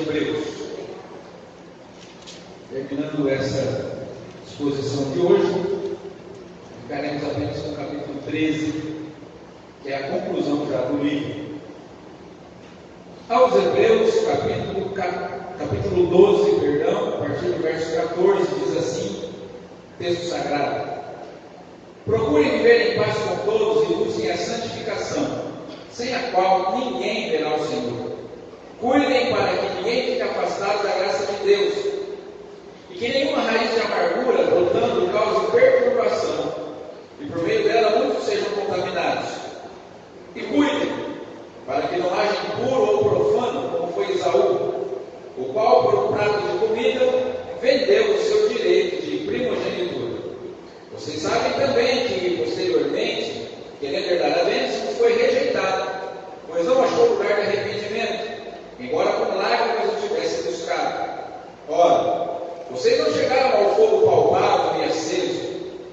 de Hebreus. Terminando essa exposição de hoje, ficaremos apenas com o capítulo 13, que é a conclusão já do livro. Aos Hebreus, capítulo 12, a partir do verso 14, diz assim, texto sagrado: procurem viver em paz com todos e busquem a santificação, sem a qual ninguém verá o Senhor. Cuidem para que ninguém fique afastado da graça de Deus, e que nenhuma raiz de amargura brotando cause perturbação, e por meio dela muitos sejam contaminados. E cuidem para que não haja impuro ou profano, como foi Esaú, o qual por um prato de comida vendeu o seu direito de primogenitura. Vocês sabem também que, posteriormente, querendo herdar a bênção, foi rejeitado, pois não achou lugar de arrependimento, embora com lágrimas o tivesse buscado. Ora, vocês não chegaram ao fogo palpável e aceso,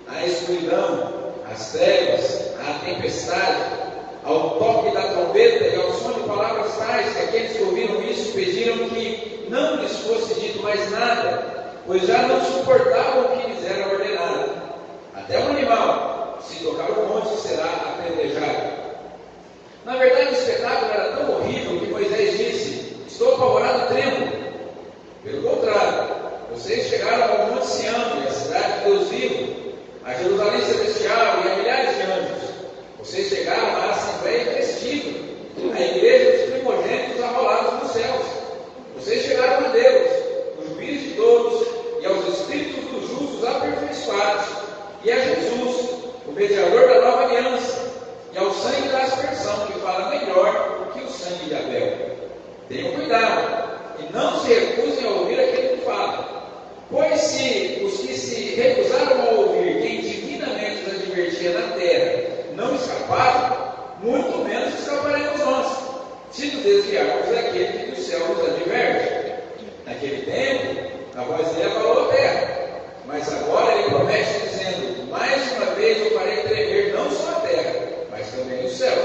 à escuridão, às trevas, à tempestade, ao toque da trombeta e ao som de palavras tais, que aqueles que ouviram isso pediram que não lhes fosse dito mais nada, pois já não suportavam o que lhes era ordenado. Até um animal, se tocar o monte, será apedrejado. Na verdade, o espetáculo era tão horrível que Moisés disse: estou apavorado e tremo. Pelo contrário, vocês chegaram ao monte Sião, e à cidade de Deus vivo, a Jerusalém celestial e a milhares de anjos. Vocês chegaram à Assembleia Festiva, à igreja dos primogênitos arrolados nos céus. Vocês chegaram a Deus, o juiz de todos, e aos espíritos dos justos aperfeiçoados, e a Jesus, o mediador da nova aliança, e ao sangue da aspersão, que fala melhor do que o sangue de Abel. Tenham cuidado, e não se recusem a ouvir aquele que fala. Pois se os que se recusaram a ouvir quem divinamente os advertia na terra não escaparam, muito menos escaparemos nós, se nos desviarmos daquele que do céu nos adverte. Naquele tempo, a voz dele abalou a terra, mas agora ele promete dizendo: mais uma vez eu farei tremer não só a terra, mas também o céu.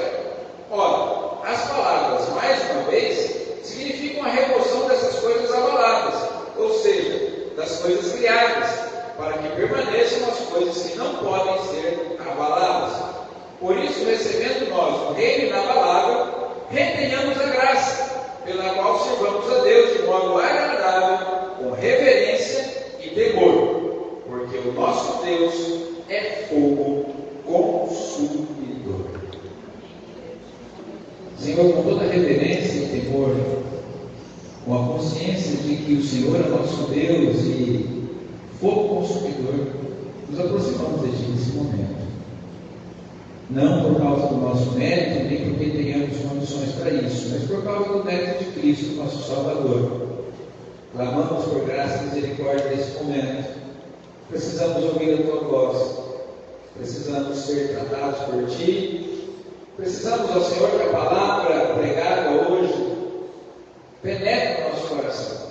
Ora, as palavras mais uma vez significam a remoção dessas coisas abaladas, ou seja, das coisas criadas, para que permaneçam as coisas que não podem ser abaladas. Por isso, recebendo nós o reino inabalável, retenhamos a graça, pela qual servamos a Deus de modo agradável, com reverência e temor, porque o nosso Deus é fogo consumidor. Senhor, com toda reverência e temor, com a consciência de que o Senhor é nosso Deus e fogo consumidor, nos aproximamos de Ti nesse momento. Não por causa do nosso mérito, nem porque tenhamos condições para isso, mas por causa do mérito de Cristo, nosso Salvador. Clamamos por graça e misericórdia nesse momento. Precisamos ouvir a Tua voz. Precisamos ser tratados por Ti. Precisamos, ó Senhor, que a palavra pregada hoje penetre no nosso coração.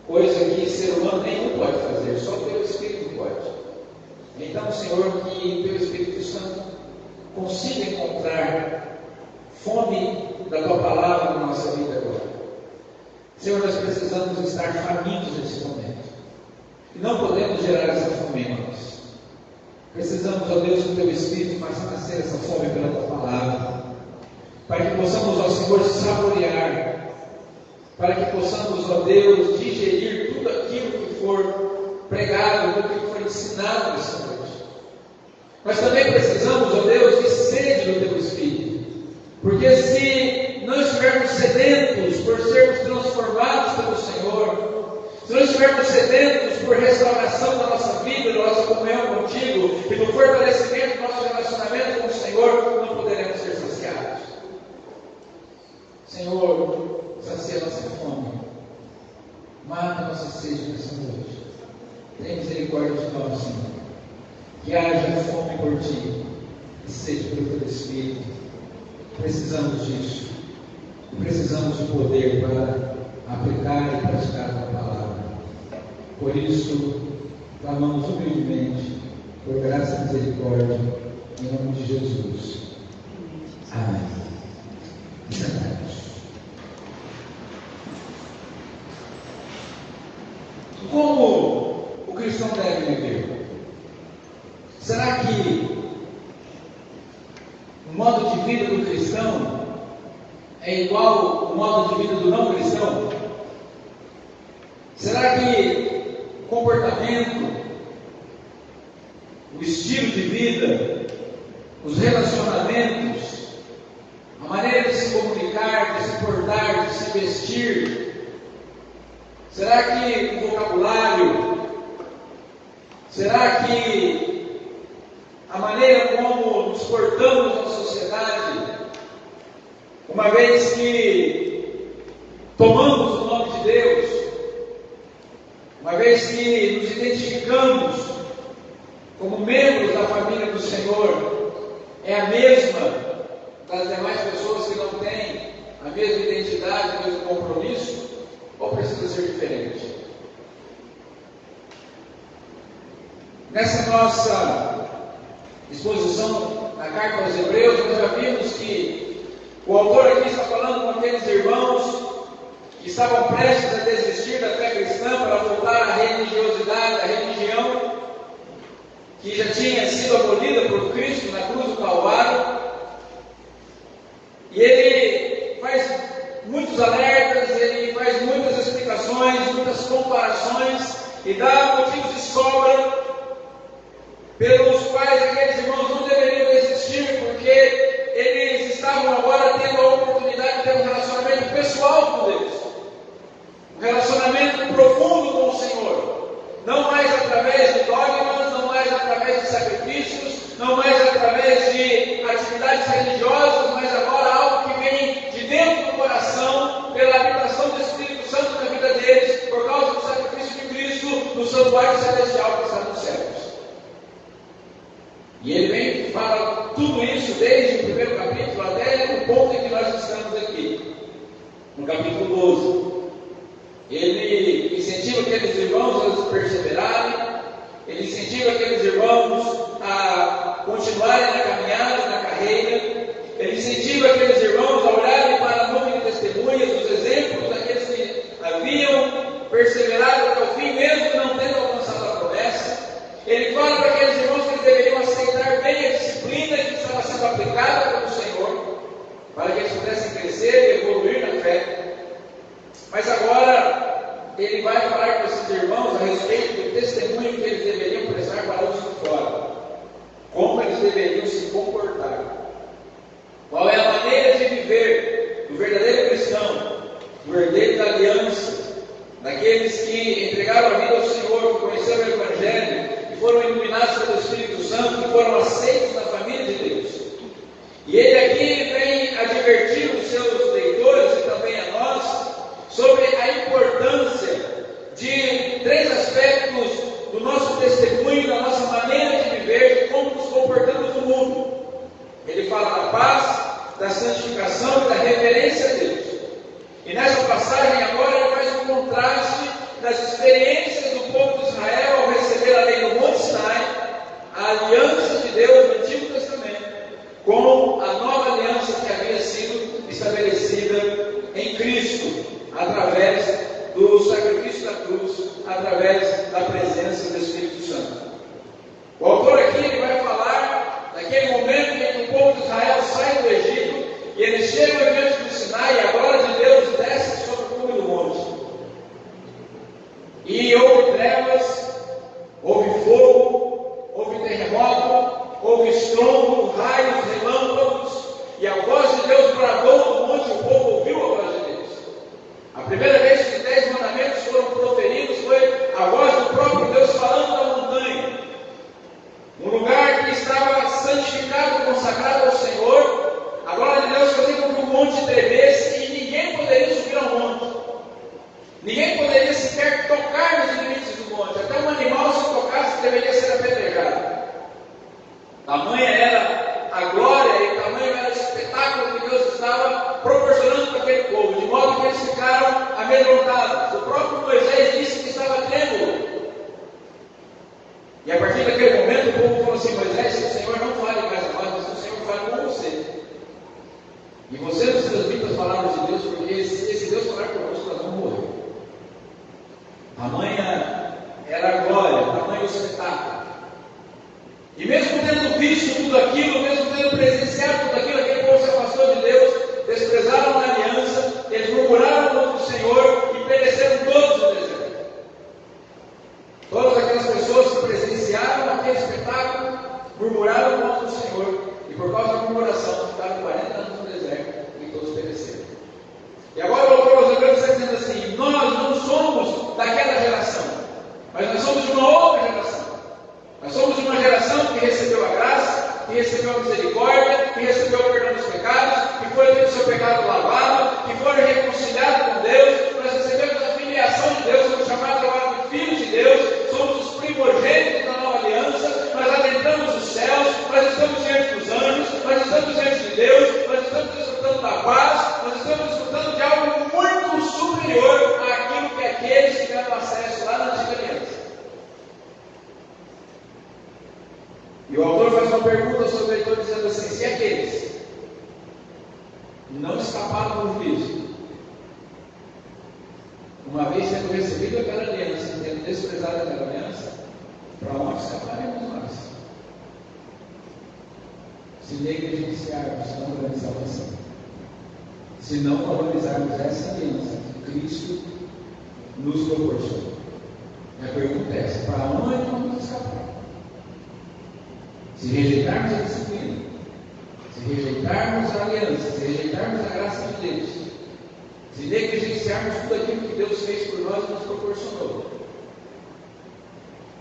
Coisa que ser humano nenhum pode fazer, só o Teu Espírito pode. Então, Senhor, que Teu Espírito Santo consiga encontrar fome da Tua palavra na nossa vida agora. Senhor, nós precisamos estar famintos nesse momento. E não podemos gerar essa fome em nós. Precisamos, ó Deus, que o Teu Espírito faça nascer essa fome pela Tua palavra. Para que possamos, ó Senhor, saborear. Para que possamos, ó Deus, digerir tudo aquilo que for pregado, tudo que for ensinado nessa noite. Mas também precisamos, ó Deus, de sede do Teu Espírito. Porque se não estivermos sedentos por sermos transformados pelo Senhor, se não estivermos sedentos por restauração da nossa vida, da nossa comunhão contigo e do fortalecimento do nosso relacionamento com o Senhor, não poderemos ser saciados. Senhor, sacia nossa fome, mata nossa sede nessa noite. Tenha misericórdia de nós, Senhor. Que haja fome por Ti e sede pelo Teu Espírito. Precisamos disso. Precisamos de poder para aplicar e praticar a Tua palavra. Por isso, clamamos humildemente por graça e misericórdia, em nome de Jesus. Amém. Sentados. modo de vida do cristão é igual ao modo de vida do não cristão? Será que o comportamento, o estilo de vida, os relacionamentos, a maneira de se comunicar, de se portar, de se vestir, será que o vocabulário, será que a maneira como nos portamos na sociedade, uma vez que tomamos o nome de Deus, uma vez que nos identificamos como membros da família do Senhor, é a mesma das demais pessoas que não têm a mesma identidade, o mesmo compromisso, ou precisa ser diferente? Nessa nossa exposição na carta aos Hebreus, nós já vimos que o autor aqui está falando com aqueles irmãos que estavam prestes a desistir da fé cristã para voltar à religiosidade, à religião que já tinha sido abolida por Cristo na cruz do Calvário. E ele faz muitos alertas, ele faz muitas explicações, muitas comparações e dá motivos de sobra pelos quais aqueles irmãos não deveriam existir, porque eles estavam agora tendo a oportunidade de ter um relacionamento pessoal com Deus, um relacionamento profundo com o Senhor, não mais através de dogmas, não mais através de sacrifícios, não mais através de atividades religiosas, mas agora algo que vem de dentro do coração, pela habitação do Espírito Santo na vida deles, por causa do sacrifício de Cristo no santuário celestial que está nos céus. E ele vem e fala tudo isso desde o primeiro capítulo até o ponto em que nós estamos aqui, no capítulo 12. Ele incentiva aqueles irmãos a perseverarem, ele incentiva aqueles irmãos a continuarem na caminhada, na carreira, ele incentiva aqueles irmãos a olharem para a nuvem de testemunhas, dos exemplos daqueles que haviam perseverado até o fim, mesmo não tendo alcançado a promessa. Ele fala para aqueles irmãos que eles deveriam aceitar bem a disciplina que estava sendo aplicada pelo Senhor, para que eles pudessem crescer e evoluir na fé. Mas agora ele vai falar com esses irmãos a respeito do testemunho que eles deveriam prestar para os de fora, como eles deveriam se comportar, qual é a maneira de viver do verdadeiro cristão, do herdeiro da aliança, daqueles que entregaram a vida ao Senhor, que conheceram o Evangelho, que foram iluminados pelo Espírito Santo, que foram aceitos na família de Deus. E ele aqui vem advertir os seus leitores e também a nós sobre a importância de três aspectos do nosso testemunho, da nossa maneira de viver, de como nos comportamos no mundo. Ele fala da paz, da santificação e da reverência a Deus. E nessa passagem agora ele faz um contraste das experiências do povo de Israel ao receber a lei do Monte Sinai, a aliança de Deus no Antigo Testamento, com a nova aliança que havia sido estabelecida em Cristo, através do sacrifício da cruz, através da presença do Espírito Santo. O autor aqui ele vai falar daquele momento em que o povo de Israel sai do Egito e eles chegam diante do Sinai e a glória de Deus desce sobre o cume do monte. E houve trevas, houve fogo, houve terremoto, houve estrondo, raios, relâmpagos, e a voz de Deus bradou no monte e o povo ouviu a voz de Deus. A primeira vez que os 10 mandamentos foram proferidos foi a voz do próprio Deus falando da montanha, um lugar que estava santificado, consagrado ao Senhor. A glória de Deus fazia com que o monte tremesse e ninguém poderia subir ao monte. Ninguém poderia sequer tocar nos limites do monte. Até um animal, se tocasse, deveria ser apedrejado. Tamanha era a glória e tamanho era o espetáculo que Deus estava proporcionando para aquele povo, de modo que eles ficaram amedrontados. O próprio Moisés disse que estava trêmulo. E a partir daquele momento o povo falou assim: Moisés, se o Senhor não fale mais a nós, mas se o Senhor fale com você. E você nos transmite as palavras de Deus, porque se esse Deus falar conosco, nós vamos morrer. Tamanha era a glória, tamanho o espetáculo. E mesmo tendo visto tudo aquilo, mesmo tendo presenciado tudo aquilo, aquele não escaparam do juízo. Uma vez tendo recebido aquela aliança, tendo desprezado aquela aliança, para onde escaparemos nós? Se negligenciarmos não grande salvação, se não valorizarmos essa aliança que Cristo nos proporciona. Minha pergunta é essa: para onde vamos escapar? Se rejeitarmos a disciplina, se rejeitarmos a aliança, se rejeitarmos a graça de Deus, se negligenciarmos tudo aquilo que Deus fez por nós e nos proporcionou,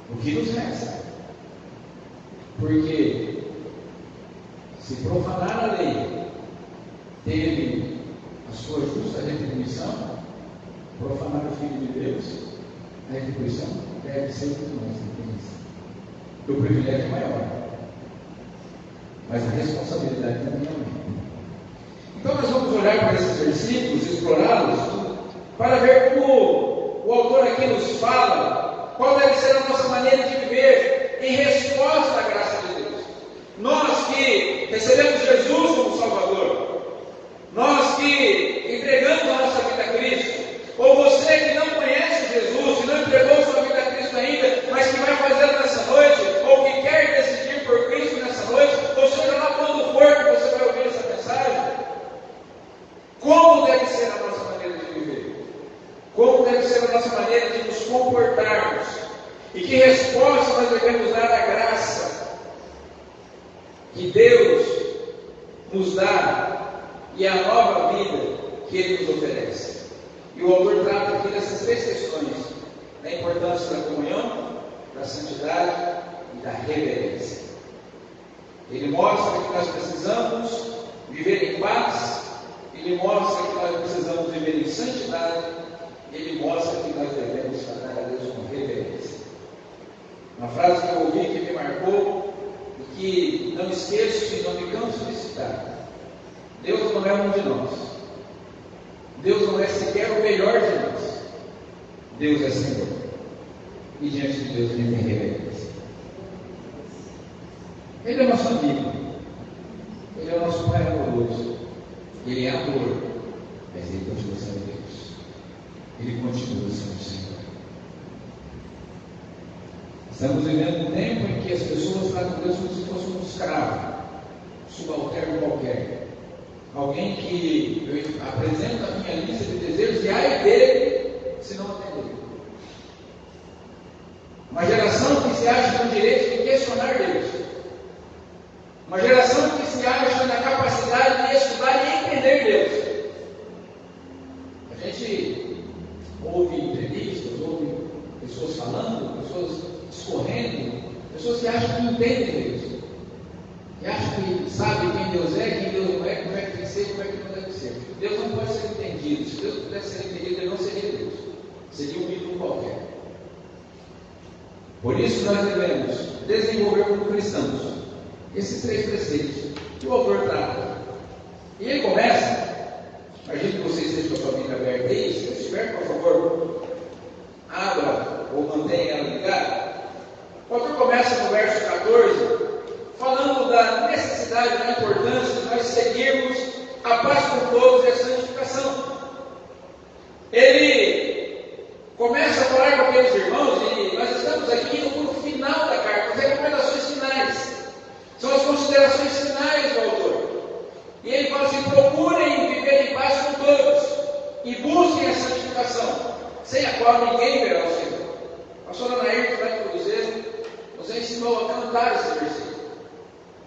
o que nos resta? Porque se profanar a lei teve a sua justa retribuição, profanar o Filho de Deus, a retribuição deve ser de nós, o privilégio é maior, mas a responsabilidade também é maior. Então nós vamos olhar para esses versículos, explorá-los, para ver como o autor aqui nos fala qual deve ser a nossa maneira de viver em resposta à graça de Deus. Nós que recebemos Jesus como Salvador, nós que entregamos a nossa vida a Cristo, ou você que não conhece Jesus, que não entregou sua vida a Cristo ainda, mas que vai fazê-lo nessa noite, ou que quer decidir por Cristo nessa noite, ou seja lá quando for que você vai ouvir essa mensagem, como deve ser a nossa maneira de viver? Como deve ser a nossa maneira de nos comportarmos? E que resposta nós devemos dar à graça que Deus nos dá e à nova vida que Ele nos oferece? E o autor trata aqui dessas três questões: da importância da comunhão, da santidade e da reverência. Ele mostra que nós precisamos viver em paz, ele mostra que nós precisamos viver em santidade, ele mostra que nós devemos tratar a Deus com reverência. Uma frase que eu ouvi que me marcou e que não esqueço e não me canso de citar: Deus não é um de nós, Deus não é sequer o melhor de nós, Deus é Senhor, e diante de Deus ele tem reverência. Ele é nosso amigo, ele é o nosso Pai amoroso, ele é amor, mas ele continua sendo Deus, ele continua sendo Senhor. Estamos vivendo um tempo em que as pessoas tratam Deus como se fosse um escravo, subalterno qualquer, alguém que eu apresento a minha lista de desejos e ai dele se não atender. Uma geração que se acha com o direito de questionar Deus, uma geração que se acha na capacidade de estudar e entender Deus. A gente ouve entrevistas, ouve pessoas falando, pessoas discorrendo, pessoas que acham que entendem Deus, que acham que sabem quem Deus é, quem Deus não é, como é que tem que ser, como é que não deve ser. Deus não pode ser entendido. Se Deus pudesse ser entendido, ele não seria Deus, seria um ídolo qualquer. Por isso nós devemos desenvolver como cristãos esses três preceitos que o autor trata. E ele começa, imagino que você esteja com a sua Bíblia aberta aí, se estiver, por favor, abra ou mantenha ela ligada. O autor começa no verso 14, falando da necessidade, da importância de nós seguirmos a paz com todos e a santificação. Ele começa a falar com aqueles irmãos, e nós estamos aqui indo para o final da carta, as recomendações finais. São as considerações finais do autor. E ele fala assim: procurem viver em paz com todos e busquem a santificação, sem a qual ninguém verá o Senhor. A pastora Nair, lá de Cruzeiro, nos ensinou a cantar esse versículo.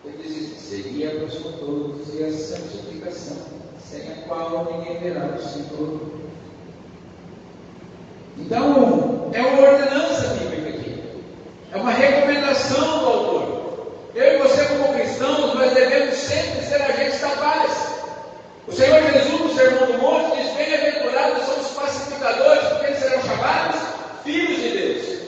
Ele diz: seguir a paz com todos e a santificação, sem a qual ninguém verá o Senhor. Então, é uma ordenança bíblica aqui, é uma recomendação do autor. Eu e você, como cristãos, nós devemos sempre ser agentes da paz. O Senhor Jesus, no Sermão do Monte, diz: bem-aventurados são os pacificadores, porque eles serão chamados filhos de Deus.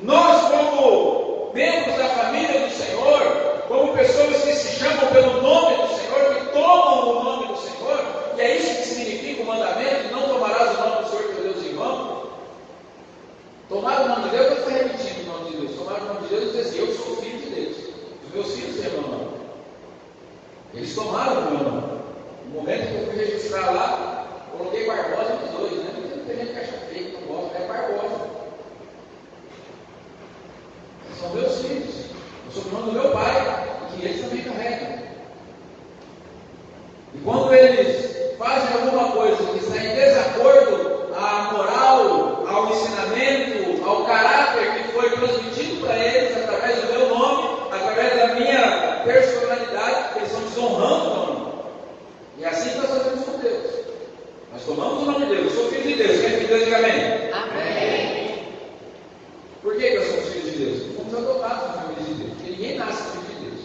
Nós, como membros da família do Senhor, como pessoas que se chamam pelo nome do Senhor, que tomam o nome do Senhor, e é isso que significa o mandamento: não tomarás o nome do Senhor teu Deus em vão. Tomar o nome de Deus, eu estou repetindo o nome de Deus. Tomar o nome de Deus e dizer assim: eu sou filho de Deus. Os meus filhos têm meu nome. Eles tomaram o meu nome. No momento que eu fui registrar lá, coloquei Barbosa nos dois, né? Porque não tem gente que acha feio, que não gosta, é Barbosa. São meus filhos, eu sou irmão do meu pai, que eles também carregam. E quando eles fazem alguma coisa que está em desacordo à moral, ao ensinamento, ao caráter que foi transmitido para eles através do meu nome, através da minha personalidade, eles estão desonrando o nome. E é assim que nós fazemos com Deus. Nós tomamos o nome de Deus. Eu sou filho de Deus. Quem é filho de Deus, diga amém. Amém. Por que nós somos filhos de Deus? Fomos adotados na família de Deus. Porque ninguém nasce filho de Deus.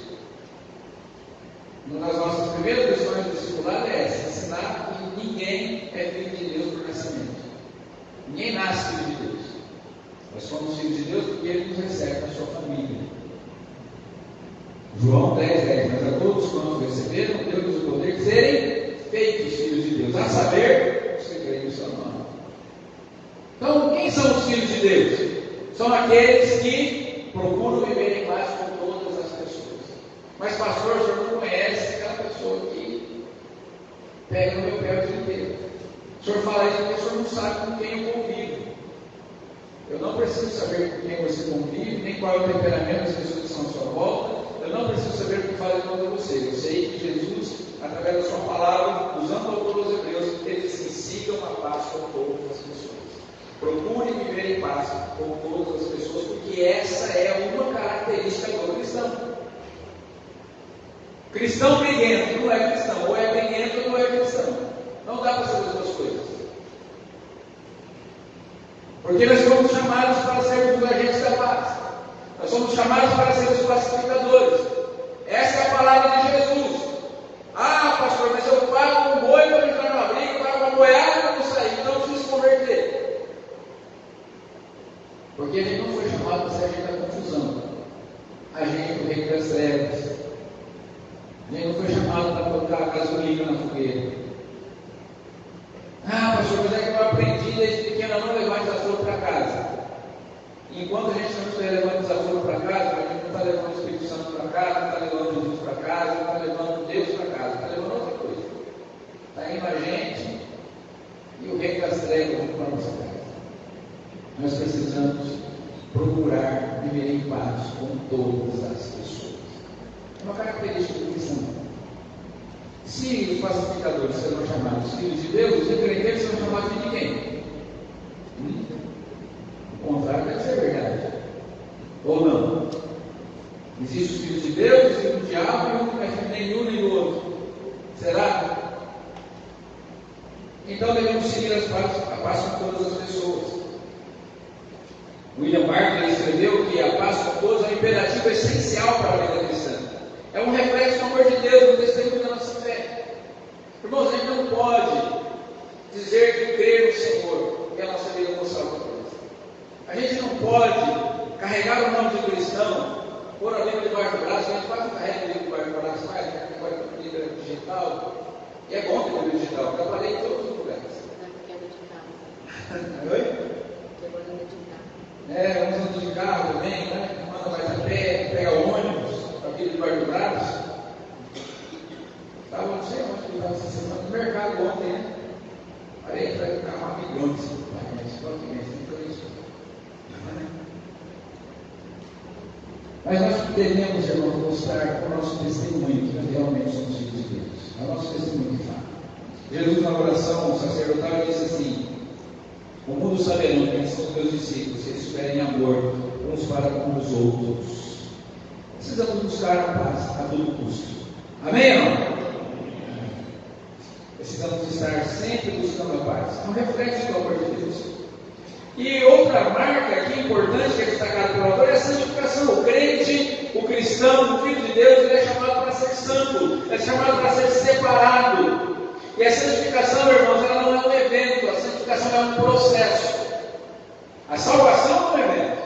Uma das nossas primeiras lições do discipulado é essa: ensinar que ninguém é filho de Deus por nascimento. Ninguém nasce filho de Deus. Nós somos filhos de Deus porque Ele nos recebe na sua família. João 10:10. Mas a todos quantos receberam, deu-lhes o poder de serem feitos filhos de Deus, a saber, os que creem no seu nome. Então, quem são os filhos de Deus? São aqueles que procuram viver em paz com todas as pessoas. Mas, pastor, o senhor não conhece aquela pessoa que pega no meu pé o dia inteiro. O senhor fala isso porque o senhor não sabe com quem eu convivo. Eu não preciso saber com quem você convive, nem qual é o temperamento das pessoas que estão à sua volta. Eu não preciso saber o que fala contra você. Eu sei que Jesus, através da sua palavra, usando o autor dos Hebreus, ele diz que sigam a paz com todas as pessoas. Procurem viver em paz com todas as pessoas, porque essa é uma característica do cristão. Cristão briguento não é cristão, ou é briguento ou não é cristão. Não dá para saber as duas coisas. Porque nós somos chamados para sermos os agentes da paz. Nós somos chamados para sermos pacificadores. Essa é a palavra de Jesus. Ah, pastor, mas eu pago um boi para entrar numa briga, eu pago uma boiada para não sair, então eu preciso converter. Porque a gente não foi chamado para ser agente da confusão, agente do reino das trevas. A gente não foi chamado para colocar a gasolina na fogueira. Ah, pastor, mas é que eu aprendi desde pequeno a não levar desaforo para casa. Enquanto a gente não estiver levando desaforo para casa, a gente não está levando o Espírito Santo para casa, não está levando Jesus para casa, não está levando Deus para casa, está levando outra coisa. Está indo a gente e o reino das trevas para a nossa casa. Nós precisamos procurar viver em paz com todas as pessoas. É uma característica do cristão. Se os pacificadores serão chamados filhos de Deus, os incrédulos serão chamados de quem? O contrário deve ser verdade. Ou não? Existem os filhos de Deus, os filhos do diabo, e um não é filho nenhum nem do outro. Será? Então devemos seguir a paz com todas as pessoas. William Barclay escreveu que a paz com todos é um imperativo essencial para a vida cristã. É um reflexo do amor de Deus no testemunho da nossa fé. Irmãos, a gente não pode dizer que crê no Senhor e a nossa vida não salva coisa. A gente não pode carregar o nome de cristão, pôr a Bíblia debaixo do braço. A gente quase carrega a Bíblia debaixo do braço, mas agora tem a Bíblia digital. E é bom ter a Bíblia digital, eu trabalhei em todos os lugares. Oi? Vamos andando de carro também, né? Manda mais a pé, pega ônibus, a Bíblia debaixo do braço. Estava, não sei onde que estava essa semana, no mercado ontem, né? Parei para ficar uma milhão de mas nós devemos, irmãos, mostrar com o nosso testemunho que nós realmente somos filhos de Deus. É o nosso testemunho que fala. Jesus, na oração sacerdotal, disse assim: o mundo saberá quem são os meus discípulos, se eles tiverem amor uns para com os outros. Precisamos buscar a paz a todo custo. Amém ou não? Precisamos estar sempre buscando a paz. É um reflexo do amor de Deus. E outra marca aqui importante que é destacada pelo autor é a santificação. O crente, o cristão, o filho de Deus, ele é chamado para ser santo, é chamado para ser separado. E a santificação, irmãos, ela não é um evento, a santificação é um processo. A salvação não é um evento.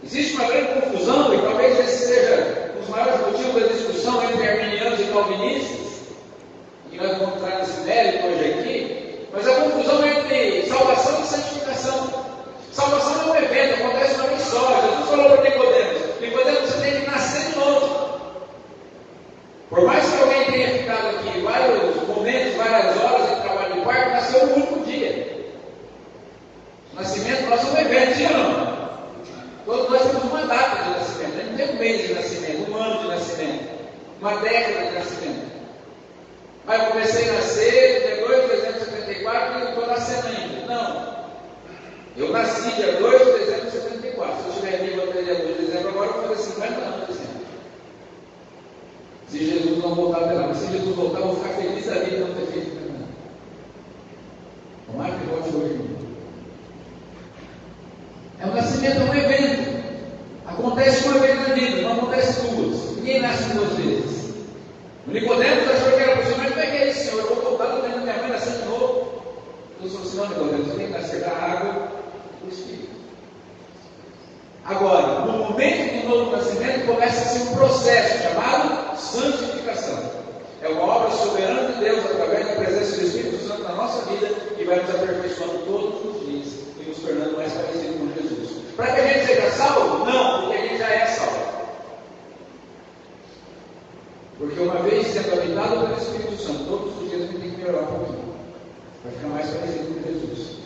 Existe uma grande confusão, e talvez esse seja um dos maiores motivos da discussão entre arminianos e calvinistas, que nós vamos entrar nesse mérito hoje aqui, mas a confusão entre salvação e santificação. Salvação não é um evento, acontece uma vez só. Jesus falou para Nicodemos, você tem que nascer de novo. Por mais que alguém tenha ficado aqui vários eu comecei a nascer dia 2 de dezembro de 74 e eu estou nascendo ainda. Não. Eu nasci dia 2 de dezembro de 74. Se eu estiver vivo até dia 2 de dezembro, agora eu vou fazer 50 anos de dezembro. Se Jesus não voltar até lá. Mas se Jesus voltar, eu vou ficar feliz da vida de não ter feito nada. Tomara que volte hoje. É um nascimento, é um evento. Acontece uma vez na vida, não acontece duas. Ninguém nasce duas vezes. O Nicodemos achou que era possível, mas como é que é isso, Senhor? Eu vou voltar do tempo da minha mãe nascer de novo. Jesus falou assim: não, Nicodemos, você tem que nascer da água e do Espírito. Agora, no momento do novo nascimento, começa-se um processo chamado santificação. É uma obra soberana de Deus através da presença do Espírito Santo na nossa vida, que vai nos aperfeiçoando todos os dias e nos tornando mais parecidos com Jesus. Para que a gente seja salvo? Não, porque a gente já é salvo. Porque uma vez sendo habitado pelo Espírito Santo, todos os dias a gente tem que melhorar um pouquinho, para ficar mais parecido com Jesus.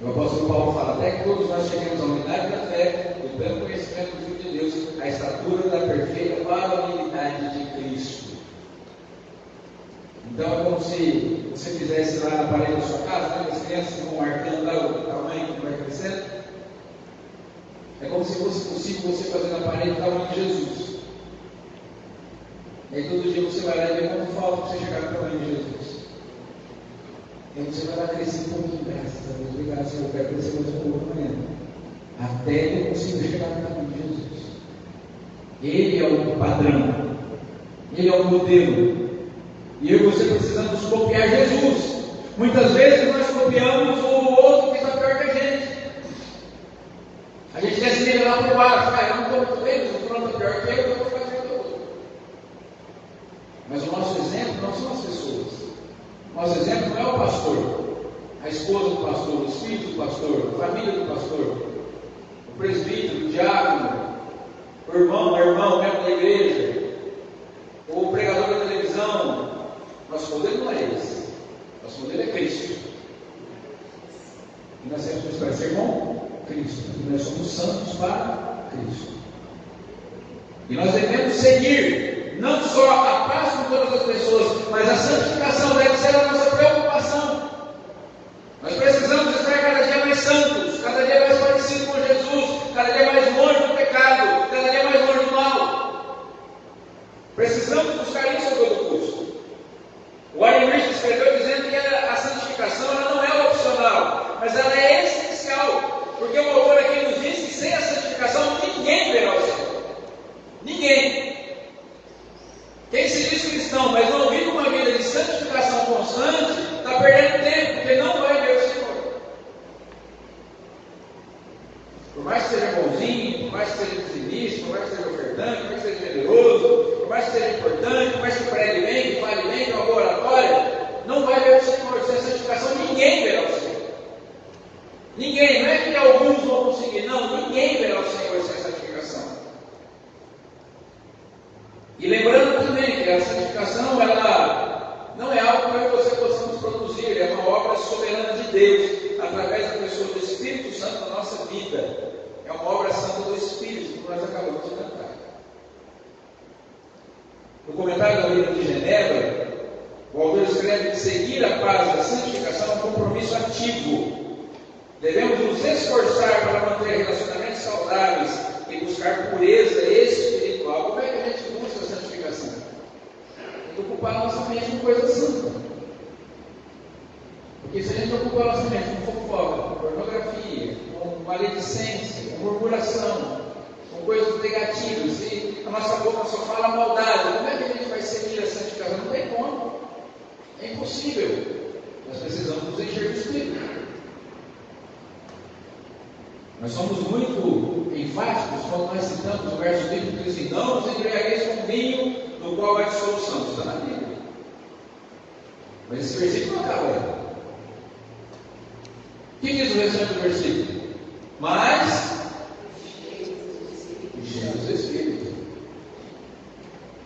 O apóstolo Paulo fala: até que todos nós cheguemos à unidade da fé, do pleno conhecimento do Filho de Deus, à estatura da perfeita varonilidade de Cristo. Então é como se você fizesse lá na parede da sua casa, né? As crianças vão marcando lá o tamanho que vai crescendo. É como se fosse possível você fazer na parede o tamanho de Jesus. E aí todo dia você vai lá e vê quanto falta para você chegar no tamanho de Jesus. E aí você vai lá crescer um pouquinho, graças a Deus. Obrigado, Senhor, eu quero crescer mais um pouco amanhã. Até eu conseguir chegar no tamanho de Jesus. Ele é o padrão. Ele é o modelo. E eu e você precisamos copiar Jesus. Muitas vezes nós copiamos o outro que está pior que a gente. A gente quer se nivelar por baixo. Eu não estou muito bem, mas o fulano está pior que eu vou ficar pior que o outro. Mas o nosso exemplo não são as pessoas. O nosso exemplo não é o pastor, a esposa do pastor, os filhos do pastor, a família do pastor, o presbítero, o diácono, o irmão, a irmã, o membro da igreja, o pregador da televisão. Nosso modelo não é esse. Nosso modelo é Cristo. E nós temos que parecer com Cristo. E nós somos santos para Cristo. E nós devemos seguir não só a paz com todas as pessoas, mas a santificação deve ser a nossa preocupação. Nós precisamos estar cada dia mais santos, cada dia mais parecidos com Jesus, cada dia mais longe do pecado, cada dia mais longe do mal. Precisamos buscar isso a todo custo. O Warren Wiersbe escreveu dizendo que a santificação ela não é opcional, mas ela é essencial, porque o autor aqui nos diz que sem a santificação ninguém verá o Senhor. Ninguém. Quem se diz cristão, mas não vive uma vida de santificação constante, está perdendo tempo, porque não vai ver o Senhor. Por mais que seja bonzinho, por mais que seja dizimista, por mais que seja ofertante, por mais que seja generoso, por mais que seja importante, por mais que pregue bem, que fale bem, que é uma boa oratória, não vai ver o Senhor. Sem a santificação, ninguém verá o Senhor. Ninguém, não é que alguns vão conseguir, não, ninguém verá o Senhor sem a santificação. E lembrando também que a santificação, ela não é algo que eu e você possamos produzir, é uma obra soberana de Deus, através da pessoa do Espírito Santo na nossa vida. É uma obra santa do Espírito, que nós acabamos de cantar. No comentário da Bíblia de Genebra, o autor escreve que seguir a paz e a santificação é um compromisso ativo. Devemos nos esforçar para manter relacionamentos saudáveis e buscar pureza espiritual. Como é que a gente busca a santificação? Tem que ocupar a nossa mente com coisa santa. Porque se a gente ocupar a nossa mente com fofoca, com pornografia, com maledicência, com murmuração, com coisas negativas, e a nossa boca só fala maldade, como é que a gente vai seguir a santificação? Não tem como. É impossível. Nós precisamos nos encher do Espírito. Nós somos muito enfáticos quando nós citamos o verso bíblico que diz assim: não vos embriagueis com vinho, no qual há dissolução. Está na Bíblia. Mas esse versículo não acaba aí. O que diz o restante do versículo? Mas enchemos do Espírito.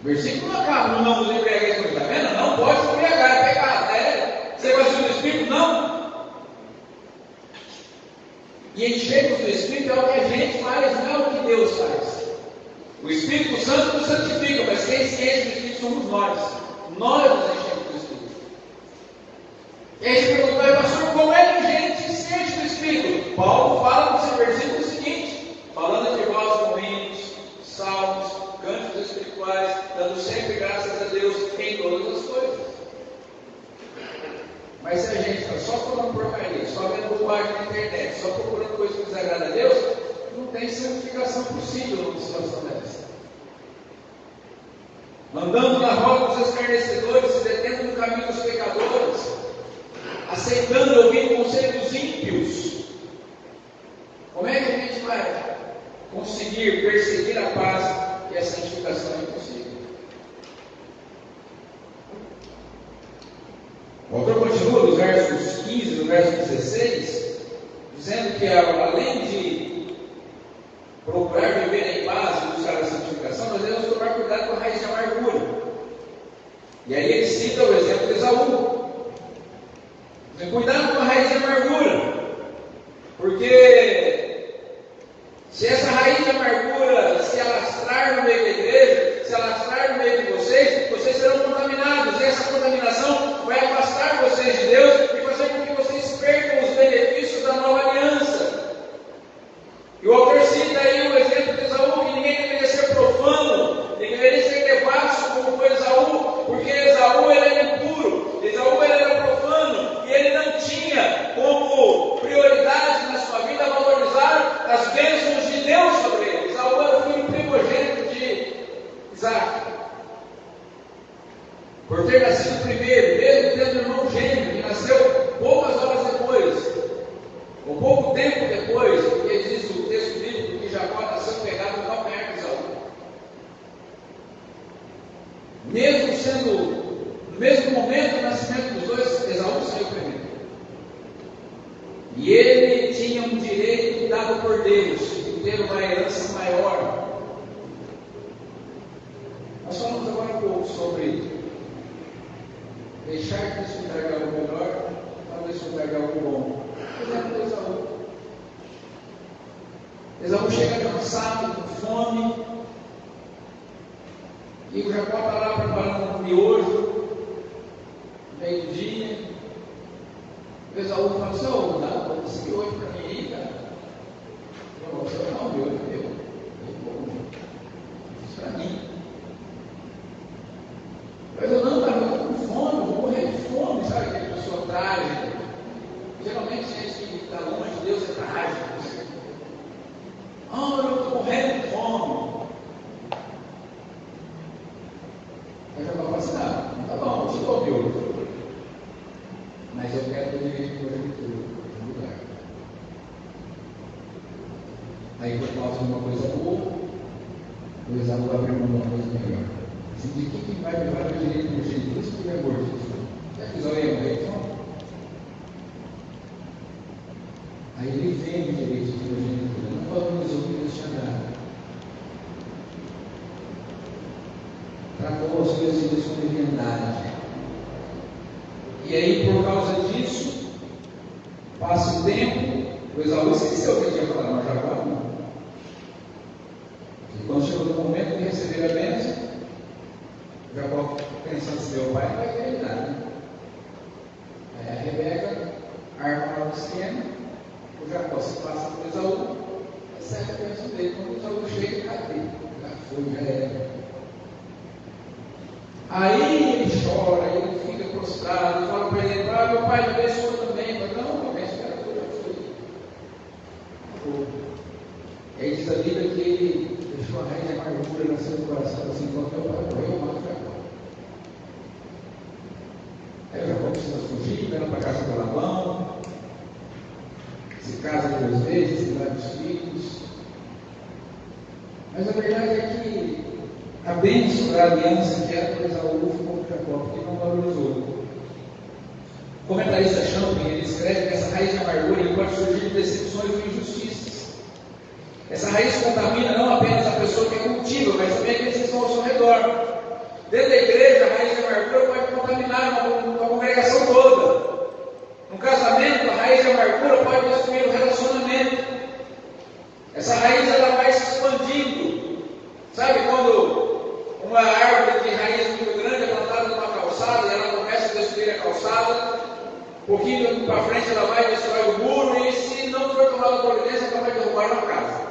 O versículo não acaba, não vos embriagueis com vinho. Está vendo? Não pode se embriagar, é pecado. Você vai ser do Espírito? Não. E enchermos do Espírito é o que a gente faz, não é o que Deus faz. O Espírito Santo nos santifica, mas quem se enche do Espírito somos nós. Nós nos enchemos do E aí você pergunta, mas pastor, como é que a gente se enche do Espírito? Paulo fala nesse versículo o seguinte, falando de vós com hinos, salmos, cânticos espirituais, dando sempre graças a Deus em todas as coisas. Mas se a gente está só falando porcaria, só vendo bobagem na internet, só procurando coisa que desagrada a Deus, não tem santificação possível numa situação dessa. Andando na roda dos escarnecedores, se detendo no caminho dos pecadores, aceitando ouvir conselhos ímpios. Como é que a gente vai conseguir perseguir a paz e a santificação é impossível? O autor continua dos versos 15 e do verso 16, dizendo que além de procurar viver em paz e buscar a santificação, nós devemos tomar cuidado com a raiz de amargura. E aí ele cita o exemplo de Esaú. Cuidado com a raiz de amargura, porque se essa raiz de amargura se alastrar no meio da igreja, se alastrar no meio de vocês, vocês serão contaminados, e essa contaminação vai afastar vocês de Deus e fazer com que vocês percam os benefícios da nova aliança. E o autor cita aí o exemplo de Esaú, que ninguém deveria ser profano, ninguém deveria ser devasso como foi Esaú, porque Esaú ele era impuro, Esaú ele era profano, e ele não tinha como prioridade na sua vida valorizar as bênçãos de Deus sobre ele. Esaú era o filho primogênito de Isaac, por ter nascido primeiro, mesmo tendo irmão gêmeo, que nasceu poucas horas depois, ou pouco tempo depois, porque diz o texto bíblico que Jacó nasceu pegado no calcanhar de Esaú. Mesmo sendo no mesmo momento do nascimento dos dois, Esaú saiu primeiro. E ele tinha um direito dado por Deus, de ter uma herança maior. Nós falamos agora um pouco sobre deixar de desfrutar de algo melhor para desfrutar de algo bom. Exemplo de Esaú. Esaú chega cansado, com fome, e o Jacó está lá preparando um miojo, meio-dia. O Esaú fala assim: ô, dá para conseguir hoje para mim aí, cara? Eu não, meu, isso para mim. Mas eu não, cara, eu estou com fome, eu vou morrer de fome, sabe? Aquela pessoa trágica. Geralmente, gente que está longe de Deus é trágico. Ah, eu estou morrendo de fome. Aí já vai falar assim: tá bom, eu te dou miojo, mas eu quero ter direito de agricultura no lugar. Aí eu faço uma coisa boa, o Esaú abre mão de uma coisa melhor. Assim, de quem vai levar o direito de agricultura se tiver gordo? Já que Esaú ia morrer de fome? Aí ele vende o direito de agricultura, não valorizou o que Deus tinha dado. Tratou as coisas de Deus com leviandade. E aí, por causa disso, passa o tempo, o Esaú esqueceu o que tinha falado, mas Jacó não. E quando chegou no momento de receber a bênção, Jacó pensando assim: meu pai não vai querer nada, né? Aí a Rebeca arma um esquema, o Jacó se passa por Esaú, recebe a bênção dele. Quando o Esaú chega, cadê? Já foi, já era. Aí ele chora, ele fica prostrado, ele fala para ele: meu pai me abençoou também. Mas não, me abençoou, era tudo, já foi. E aí diz a Bíblia que ele deixou a raiz de amargura no seu coração, assim: quando meu pai morreu, eu mato Jacó. Aí o Jacó precisa fugir, vai lá para a casa do Labão, se casa 2 vezes, tem vários filhos. Mas a verdade é que a bênção da aliança que era para Esaú ficou com Jacó, porque não valorizou. O comentarista Champin, ele escreve que essa raiz de amargura pode surgir de decepções ou injustiças. Essa raiz contamina não apenas a pessoa que a cultiva, mas também aqueles que estão ao seu redor. Dentro da igreja, a raiz de amargura pode contaminar uma congregação toda. No casamento, a raiz de amargura pode destruir o relacionamento. Essa raiz ela vai se expandindo. Sabe quando uma árvore de raiz muito grande é plantada numa calçada e ela começa a destruir a calçada, Um pouquinho para frente ela vai destrói o muro e se não for tomada providência, ela vai derrubar uma casa.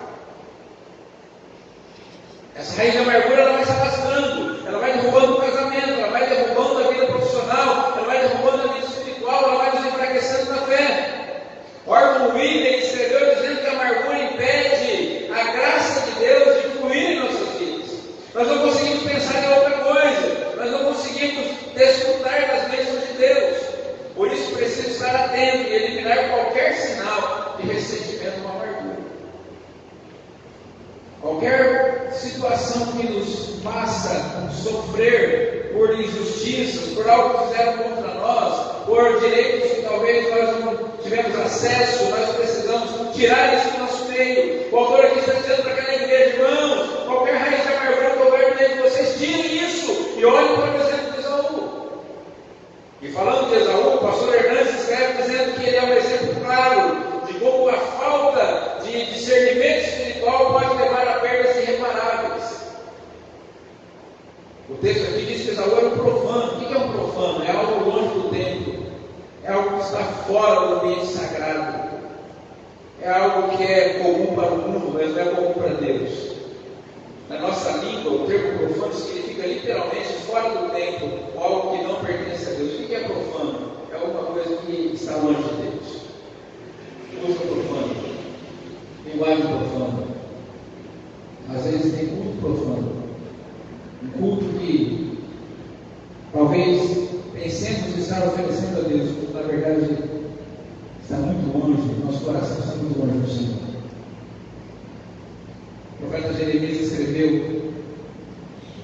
Essa raiz de amargura ela vai se arrastando, ela vai derrubando o casamento, ela vai derrubando a vida profissional, ela vai derrubando a vida espiritual, ela vai nos enfraquecendo na fé. Orton Wiener escreveu dizendo que a amargura impede a graça de Deus de fluir em nossas vidas. Nós não conseguimos pensar em outra coisa, nós não conseguimos desfrutar das bênçãos de Deus. Por isso preciso estar atento e eliminar qualquer sinal de ressentimento ou amargura. Qualquer situação que nos faça sofrer por injustiças, por algo que fizeram contra nós, por direitos que talvez nós não tivemos acesso, nós precisamos tirar isso do nosso meio. O autor aqui está dizendo para aquela igreja, irmãos, qualquer raiz de amargura que houver no meio de vocês, tirem isso e olhem para o exemplo de Esaú. E falando de Esaú, o pastor Hernandes escreve dizendo que ele é um exemplo claro de como a falta de discernimento espiritual pode levar a perdas irreparáveis. O texto aqui diz que Esaú era um profano. O que é um profano? É algo longe do templo. É algo que está fora do ambiente sagrado. É algo que é comum para o mundo, mas não é comum para Deus. Na nossa língua, o termo profano significa literalmente fora do templo, ou algo que não pertence a Deus. O que é profano? É alguma coisa que está longe de Deus. Música profana, linguagem profana. Às vezes tem culto profano. Um culto que talvez pensemos estar oferecendo a Deus, mas na verdade está muito longe, nosso coração está muito longe do Senhor. O profeta Jeremias escreveu,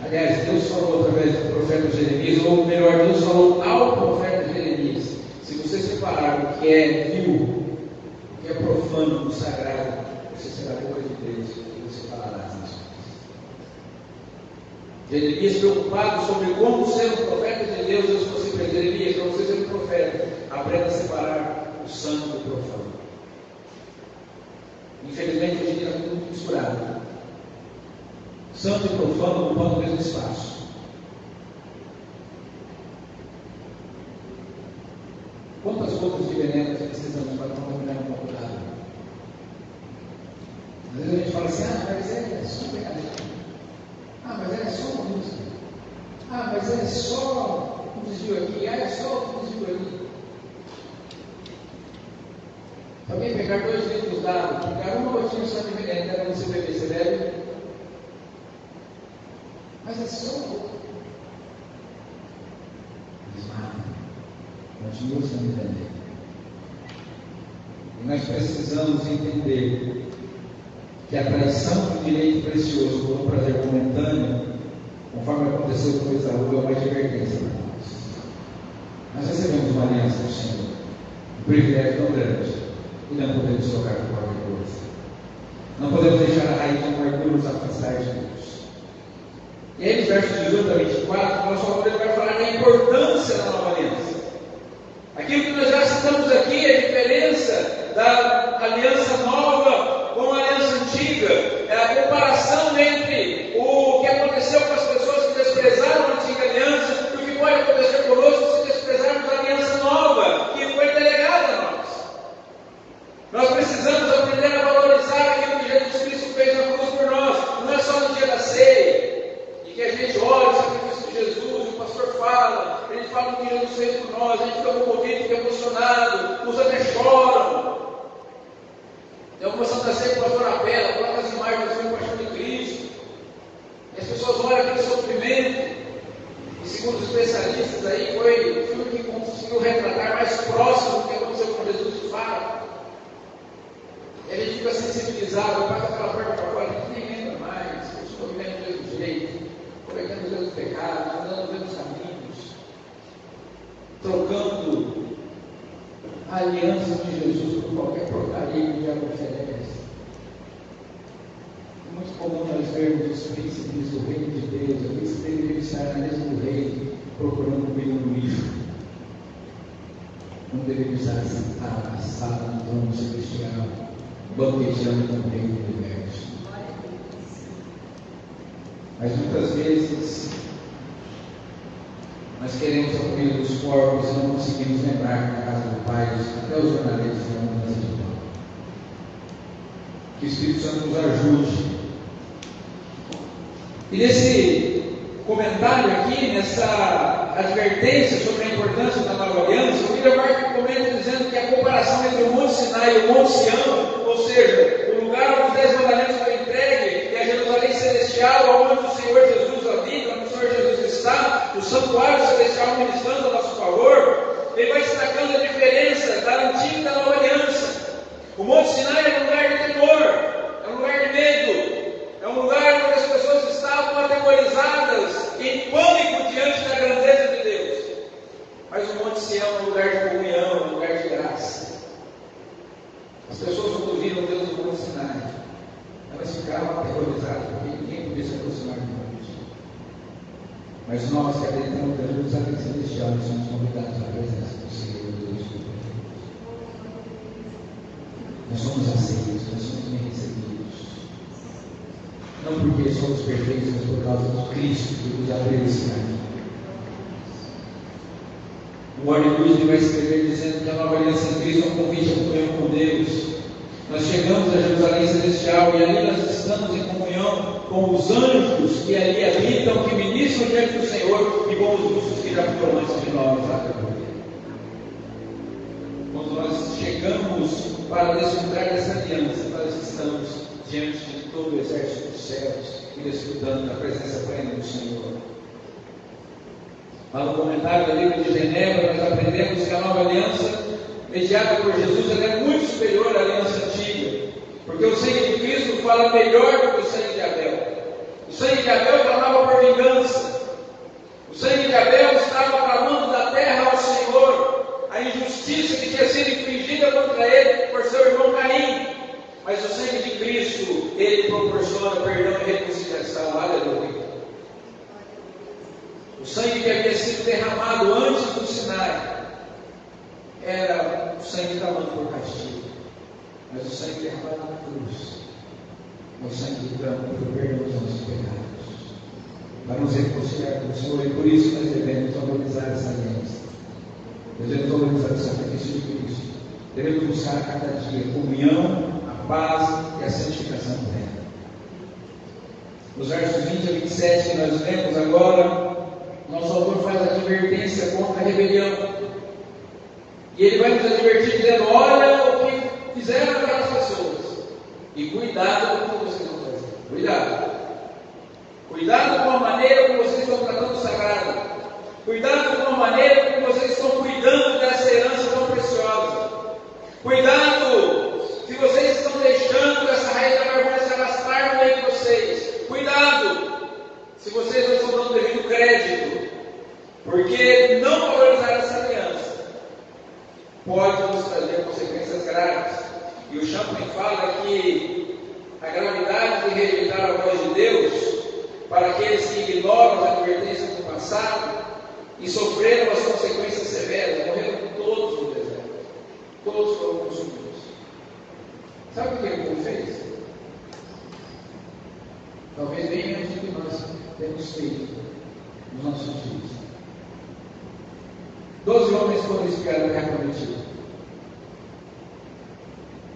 aliás, Deus falou através do profeta Jeremias, ou melhor, Deus falou ao profeta Jeremias. Se você separar o que é vil, o que é profano do sagrado, você será boca de Deus e você falará as nações. Jeremias, preocupado sobre como ser um profeta de Deus, Deus falou assim para Jeremias, para você ser um profeta, aprenda a separar o santo do profano. Infelizmente, hoje em dia está tudo misturado. Santo e profano ocupando o mesmo espaço. Quantas gotas de veneno precisamos para não contaminar uma faculdade? Às vezes a gente fala assim, mas é só brincadeira. Mas é só uma música. Mas é só um desvio aqui. É só um desvio ali. Se alguém pegar 2 litros d'água, pegar uma gotinha só de veneno, para você beber, você bebe? Mas é só um pouco. Mas nada. Continua sendo veneno. E nós precisamos entender que a traição do direito precioso por um prazer momentâneo, conforme aconteceu com Esaú, é uma advertência para nós. Nós recebemos uma aliança do Senhor, um privilégio tão grande, e não podemos trocar por qualquer coisa. Não podemos deixar a raiz de amargura nos afastar de Deus. E aí, nos versos 18 a 24, o nosso autor vai falar da importância da nova aliança. Aquilo que nós já citamos aqui, a diferença da aliança nova com a aliança antiga, é a comparação entre o que aconteceu com as pessoas que desprezaram a antiga aliança e o que pode acontecer conosco se desprezarmos a aliança nova que foi delegada a nós. Nós precisamos aprender a valorizar aquilo que Jesus Cristo fez na cruz por nós. Não é só no dia da ceia, e que a gente olha o sacrifício de Jesus, o pastor fala, ele fala o que Jesus fez por nós, a gente fica comovido, fica emocionado, uns até choram. Tem alguma Santa Ceia que o pastor apela, coloca as imagens do filme Paixão de Cristo. E as pessoas olham aquele sofrimento. E segundo os especialistas aí, foi o filme que conseguiu retratar mais próximo do que aconteceu com Jesus de fato. E a gente fica sensibilizado, passa aquela porta para fora, a gente nem lembra mais, continua vivendo do mesmo jeito, cometendo os mesmos pecados, andando nos mesmos caminhos, trocando a aliança de Jesus por qualquer porcaria que o diabo oferece. É muito comum nós vermos os príncipes do reino de Deus, aqueles que deveriam estar na mesa do rei, procurando comida no lixo. Não deveriam estar sentados na sala, no trono celestial, banqueteando com o rei do universo. Mas muitas vezes nós queremos a comida dos corpos e não conseguimos lembrar que na casa do Pai, até os jornalistas não mudança de pão. Que o Espírito Santo nos ajude. E nesse comentário aqui, nessa advertência sobre a importância da nova aliança, o William Mark comenta dizendo que a comparação entre o Monte Sinai e o Monte Sião, ou seja, o lugar onde os 10 mandamentos foram entregues, e a Jerusalém celestial, onde o Senhor Jesus habita, onde o Senhor Jesus está, o santuário celestial ministrando a nosso favor, ele vai destacando a diferença da antiga e da nova aliança. O Monte Sinai é um lugar de temor, é um lugar de medo, é um lugar onde as pessoas estavam atemorizadas, em pânico diante da grandeza de Deus. Mas o Monte Sião é um lugar de comunhão, um lugar de graça. As pessoas, quando viram Deus no Monte Sinai, elas ficavam aterrorizadas, porque ninguém podia se aproximar de Deus. Mas nós que acreditamos que Deus é celestial, nós somos convidados à presença do Senhor Deus. Nós somos aceitos, nós somos bem recebidos. Não porque somos perfeitos, mas por causa de Cristo que nos abriu esse caminho. O Warren Wiersbe vai escrever dizendo que a nova aliança em Cristo é um convite à comunhão com Deus. Nós chegamos a Jerusalém Celestial e ali nós estamos em comunhão com os anjos que ali habitam, que ministram diante do Senhor, e com os justos que já foram antes de nós. Quando nós chegamos para desfrutar dessa aliança, nós estamos diante de todo o exército dos céus e desfrutando da presença plena do Senhor. Lá no comentário do livro de Genebra, nós aprendemos que a nova aliança, mediada por Jesus, ela é muito superior à aliança antiga, porque o sangue de Cristo fala melhor do que o sangue de Abel. O sangue de Abel clamava por vingança. O sangue de Abel estava clamando da terra ao Senhor a injustiça que tinha sido infligida contra ele por seu irmão Caim. Mas o sangue de Cristo, ele proporciona perdão e reconciliação. Aleluia. O sangue que havia sido derramado antes do Sinai era o sangue derramado por castigo. Mas o sangue derramado na cruz é o sangue que derrama por perdão dos nossos pecados, para nos reconciliar com o Senhor. E por isso nós devemos valorizar essa aliança. Devemos valorizar o sacrifício de Cristo. Devemos buscar a cada dia a comunhão, a paz e a santificação plena. Nos versos 20 a 27 que nós lemos agora, nosso autor faz a advertência contra a rebelião. E ele vai nos advertir dizendo: olha o que fizeram aquelas pessoas. E cuidado com o que vocês vão fazer. Cuidado. Cuidado com a maneira como vocês estão tratando o sagrado. Cuidado com a maneira como vocês estão cuidando dessa herança tão preciosa. Cuidado se vocês estão deixando essa raiz da vergonha se arrastar no meio de vocês. Cuidado se vocês não estão dando devido crédito, porque não valorizar essa aliança pode nos trazer consequências graves. E o Champlin fala que a gravidade de rejeitar a voz de Deus para aqueles que ignoram as advertências do passado e sofreram as consequências severas, morreram todos no deserto. Todos foram consumidos. Sabe o que o povo fez? Talvez bem menos do que nós temos feito nos nossos dias. 12 homens foram espiar a terra prometida.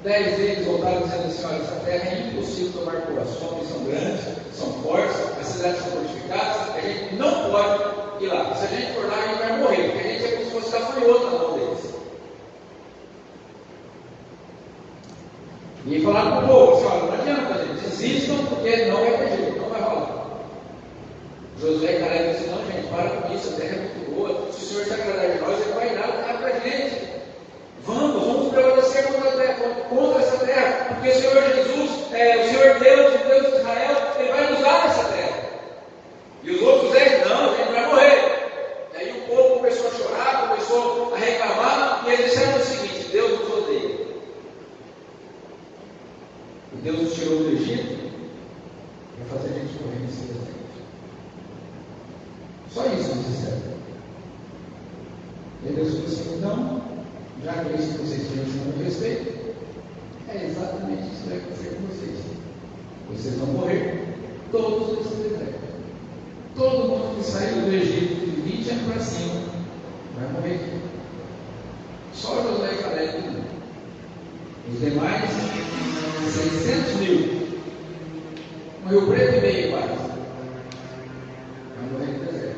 10 deles voltaram dizendo assim: olha, essa terra é impossível tomar posse. Os homens são grandes, são fortes, as cidades são fortificadas, a gente não pode ir lá. Se a gente for lá, a gente vai morrer, porque a gente é como se fosse gafanhoto na mão deles. E falaram para o povo assim: olha, não adianta, gente, desistam, porque não vai ter jeito, não vai rolar. Josué e Caleb disse: não, gente, para com isso, a terra é muito boa. Se o Senhor se agradar de nós, ele vai dar a terra para a gente. Vamos prevalecer contra essa terra, porque o Senhor Jesus, o Senhor Deus, o Deus de Israel, ele vai nos dar essa terra. E os outros dizem: não, a gente vai morrer. E aí o povo começou a chorar, começou a reclamar, e eles disseram o seguinte: Deus nos odeia. E Deus nos tirou do Egito para fazer a gente morrer nesse deserto. Só isso eles disseram. E Deus falou assim: então, já que é isso que vocês têm ensinando a respeito, é exatamente isso que vai acontecer com vocês. Vocês vão morrer todos nesse deserto. Todo mundo que saiu do Egito de 20 anos para cima vai morrer Os demais, 600 mil. Um Rio Preto e meio quase. Vai morrer no deserto.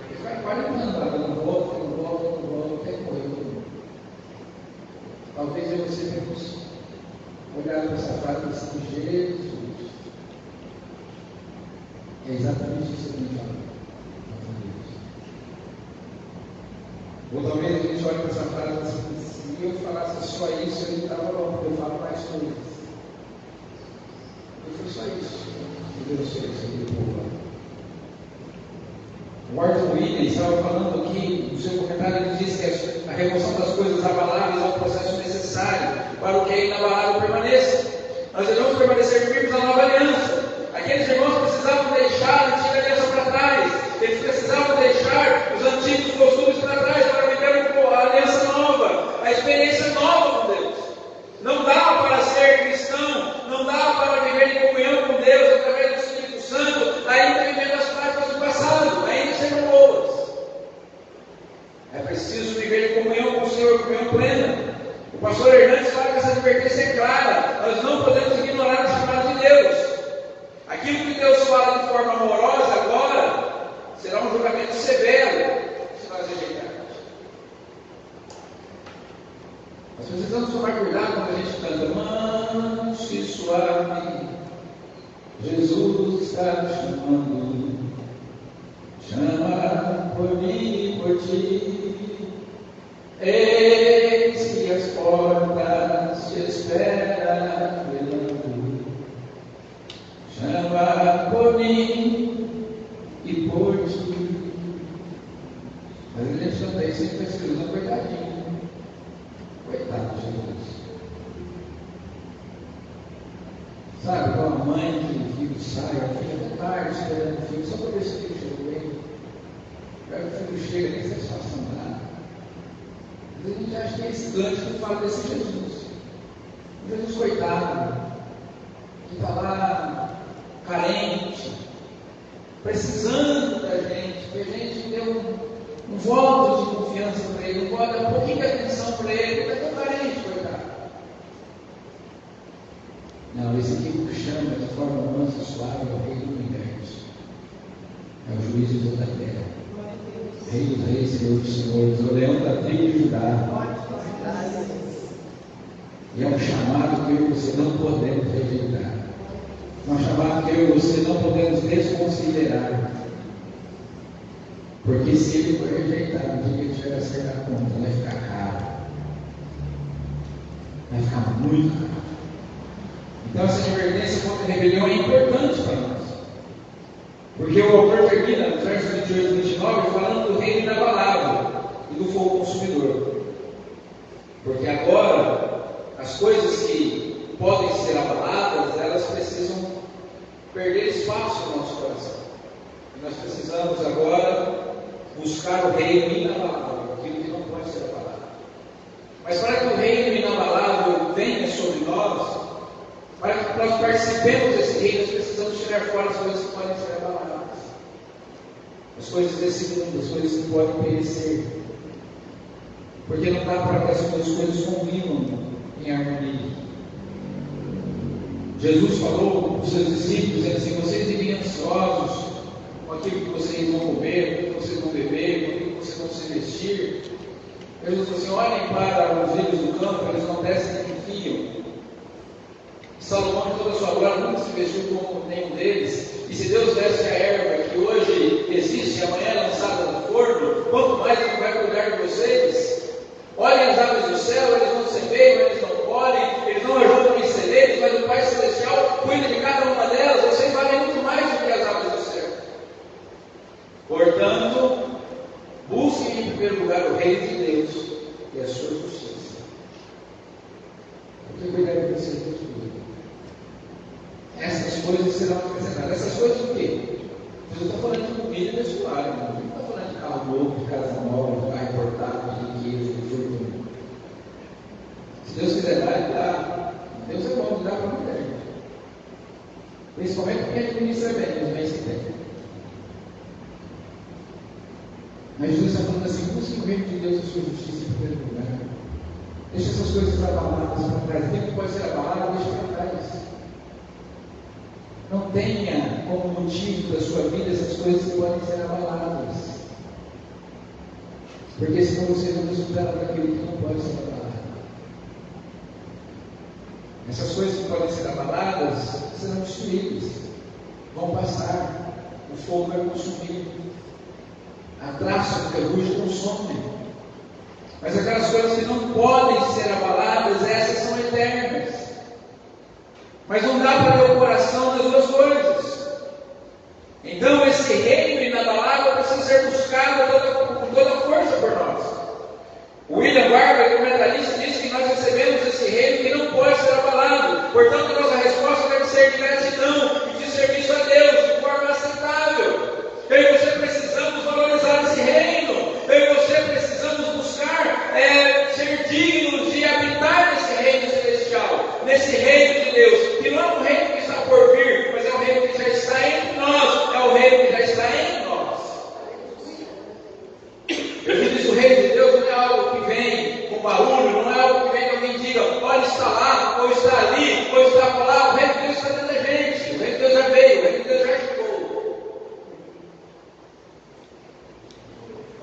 Ele vai 40 anos lá, dando volta, até que morreu todo mundo. Talvez eu e você temos olhado para essa frase assim, Jesus. É exatamente isso que a gente fala. Ou talvez a gente olhe para essa frase assim, se eu falasse só isso, ele estava bom, eu falo mais coisas. E foi só isso que Deus fez aquele povo lá. O Martin Williams estava falando aqui, no seu comentário, ele disse que a remoção das coisas abaláveis é um processo necessário para o que é inabalável permaneça. Nós devemos permanecer firmes na nova aliança. Aqueles irmãos precisavam deixar a antiga aliança para trás. Eles precisavam deixar os antigos costumes para trás para viver a aliança nova, a experiência nova com Deus. Não dá para ser cristão, não dá para viver em comunhão com Deus através do Espírito Santo, ainda vivendo as práticas do passado, ainda sendo boas. É preciso viver em comunhão com o Senhor, comunhão plena. O pastor Hernandes fala que essa advertência é clara. Nós não podemos ignorar o chamado de Deus. Aquilo que Deus fala de forma amorosa agora será um julgamento severo se nós rejeitarmos. Nós precisamos tomar cuidado quando a gente canta manso e suave. Jesus está me chamando, chama por mim e por ti. Eis que as portas te esperam velando. Chama por mim e por ti. Mas a gente canta isso e está escrevendo coitadinho. Coitado de Jesus. Sabe, com a mãe que o filho sai, a filha até tarde esperando o filho, só para ver se o filho chegou bem. Aí o filho chega, nem satisfação nada. Mas a gente acha que é esse cântico que fala desse Jesus. Jesus coitado, que está lá carente, precisando da gente, que a gente deu um voto de confiança para ele, um voto de um pouquinho de atenção para ele, ele está tão carente, coitado. Não, esse aqui que chama de forma mansa e suave é o Rei do Universo, é o juiz de toda a terra, Rei dos Reis, Senhor dos Senhores, o leão da tribo de Judá. E é um chamado que eu e você não podemos rejeitar. É um chamado que eu e você não podemos desconsiderar. Porque se ele for rejeitado, o dia que ele tiver a ser da conta, vai ficar caro. Vai ficar muito caro. Então essa advertência contra a rebelião é importante para nós. Porque o autor termina no verso 28 e 29 falando do reino inabalável e do fogo consumidor. Porque agora as coisas que podem ser abaladas, elas precisam perder espaço no nosso coração. E nós precisamos agora buscar o reino inabalável, aquilo que não pode ser abalado. Mas para que o reino inabalável venha sobre nós, para que nós participemos desse reino, nós precisamos tirar fora as coisas que podem ser abaladas. As coisas desse mundo, as coisas que podem perecer. Porque não dá para que essas duas coisas convivam em harmonia. Jesus falou para os seus discípulos, dizendo assim: vocês vivem ansiosos com aquilo que vocês vão comer, com aquilo que vocês vão beber, com aquilo que vocês vão se vestir. Jesus falou assim: olhem para os lírios do campo, eles não descem nem fiam. Salomão, em toda a sua glória, nunca se vestiu como nenhum deles. E se Deus desse a erva que hoje existe e amanhã é lançada no forno, quanto mais Ele vai cuidar de vocês? Olhem as aves do céu, eles não semeiam, eles não colhem, eles não ajudam em celeiros, mas o Pai Celestial cuida de cada uma delas. Vocês valem muito mais do que as aves do céu. Portanto, busquem em primeiro lugar o reino de Deus e a sua justiça. Porque cuidar de vocês é tudo. Essas coisas serão acrescentadas. Essas coisas o quê? Jesus está falando de comida e vestuário, não está falando de carro novo, de casa nova, de carro importado, de riqueza, de fortuna. Se Deus quiser dar, Ele dá. Deus é bom de dar para muita gente. Principalmente porque administra bem os bens que tem. Mas Jesus está falando assim: busque o reino de Deus e a sua justiça em primeiro lugar. Deixa essas coisas abaladas para trás. Aquilo que pode ser abalado, deixa para trás. Não tenha como motivo da sua vida essas coisas que podem ser abaladas. Porque senão você vai desfrutar daquilo que não pode ser abalado. Essas coisas que podem ser abaladas serão destruídas. Vão passar. O fogo vai consumir. A traça do ferrugem consome. Mas aquelas coisas que não podem ser abaladas, essas são eternas. Mas não dá para ter o coração das duas coisas. Então esse reino inabalável precisa ser buscado com toda a força por nós. O William Barber, comentarista, diz que nós recebemos esse reino que não pode ser abalado. Portanto, a nossa resposta deve ser de gratidão e de serviço a Deus, de forma aceitável. Eu e você precisamos valorizar esse reino. Eu e você precisamos buscar ser dignos de habitar nesse reino celestial, nesse reino de Deus, que não é um reino que está por vir, mas é um reino que já está entre nós, é o reino que já está em nós. Eu te disse, o reino de Deus não é algo que vem com barulho, não é algo que vem que alguém diga, olha, está lá, ou está ali, ou está lá. O reino de Deus está dentro da gente, o reino de Deus já veio, o reino de Deus já chegou.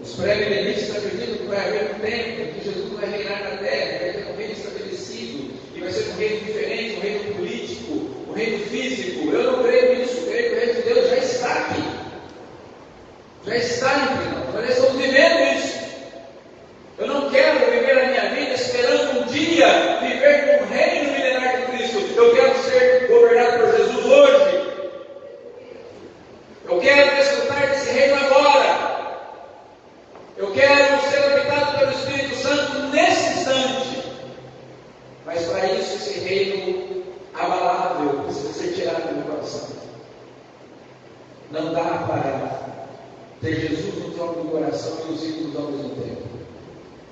Os pré-milenistas acreditam que vai haver um tempo que Jesus vai reinar na terra, vai ter um reino estabelecido, e vai ser um reino diferente, um reino político, um reino físico. Eu não creio nisso, eu creio que o reino de Deus já está aqui, já está entre nós, nós estamos vivendo isso. Eu não quero viver a minha vida esperando um dia viver num reino milenar de Cristo. Eu quero ser governado por Jesus hoje. Eu quero desfrutar desse reino agora. Eu quero ser habitado pelo Espírito Santo nesse instante. Mas para isso, esse reino abalável precisa ser tirado do meu coração. Não dá para ter Jesus no trono do coração e os ídolos ao mesmo tempo.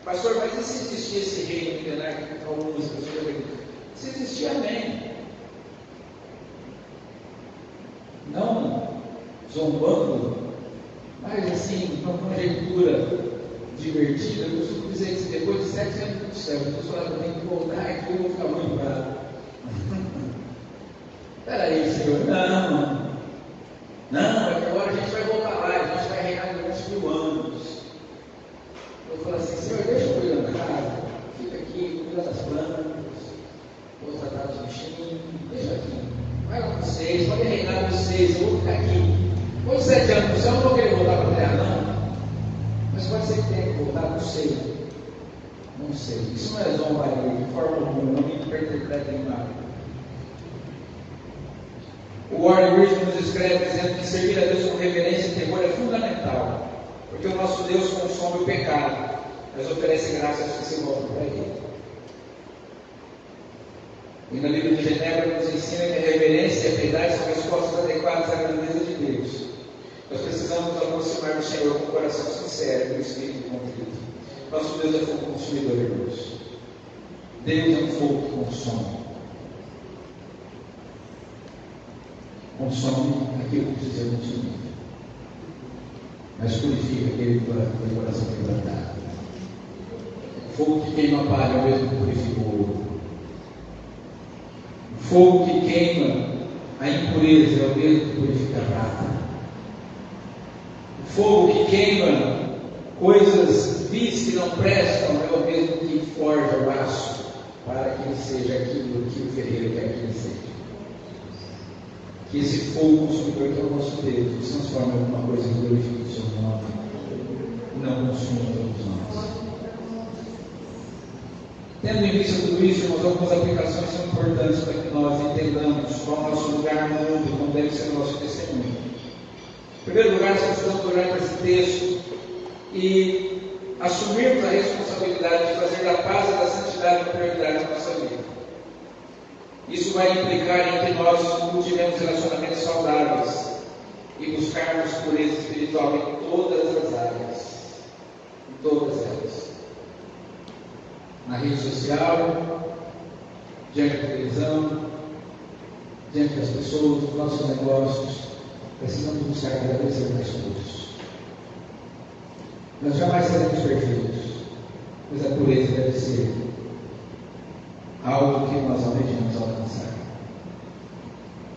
Pastor, mas e se existia esse reino milenar que algumas pessoas acreditam? Se existia, amém. Não zombando, mas assim, uma conjectura divertida. Eu costumo dizer que depois de 7 anos do céu, Jesus fala, tem que voltar e que eu vou ficar muito bravo. Peraí, Senhor, não, é que agora a gente vai voltar lá, a gente vai reinar durante 1000 anos. Eu falo assim, Senhor, deixa eu cuidar da casa, fica aqui, cuida das plantas, vou tratar dos bichinhos, deixa aqui, vai lá com vocês, pode reinar com vocês, eu vou ficar aqui. Depois de 7 anos do céu, eu não vou querer voltar para a terra, não. Mas pode ser que tenha que voltar, não sei. Não sei. Isso não é zombaria, de forma alguma, não me interpretem mal. O Warren Wiersbe nos escreve dizendo que servir a Deus com reverência e temor é fundamental, porque o nosso Deus consome o pecado, mas oferece graça aos que se voltam para Ele. E na Bíblia de Genebra nos ensina que a reverência e a piedade são respostas adequadas à grandeza de Deus. Nós precisamos nos aproximar do Senhor com o coração sincero e o espírito contrito. Nosso Deus é fogo consumidor, irmãos. Deus é um fogo que consome. Consome aquilo que precisa ser consumido, mas purifica aquele coração quebrantado. O fogo que queima a palha é o mesmo que purifica o ouro. O fogo que queima a impureza é o mesmo que purifica a prata. O fogo que queima coisas vis que não prestam é o mesmo que forja o aço para que ele seja aquilo que o ferreiro quer que ele seja. Que esse fogo consumidor que é o nosso Deus se transforme em alguma coisa que glorifique o seu nome e não consuma todos nós. Tendo em vista tudo isso, irmãos, algumas aplicações são importantes para que nós entendamos qual é o nosso lugar no mundo, como deve ser o nosso testemunho. Em primeiro lugar, nós precisamos olhar para esse texto e assumirmos a responsabilidade de fazer da paz e da santidade uma prioridade na nossa vida. Isso vai implicar em que nós cultivemos relacionamentos saudáveis e buscarmos pureza espiritual em todas as áreas. Em todas elas. Na rede social, diante da televisão, diante das pessoas, dos nossos negócios, precisamos buscar cada vez ser mais puros. Nós jamais seremos perfeitos, mas a pureza deve ser algo que nós almejamos alcançar.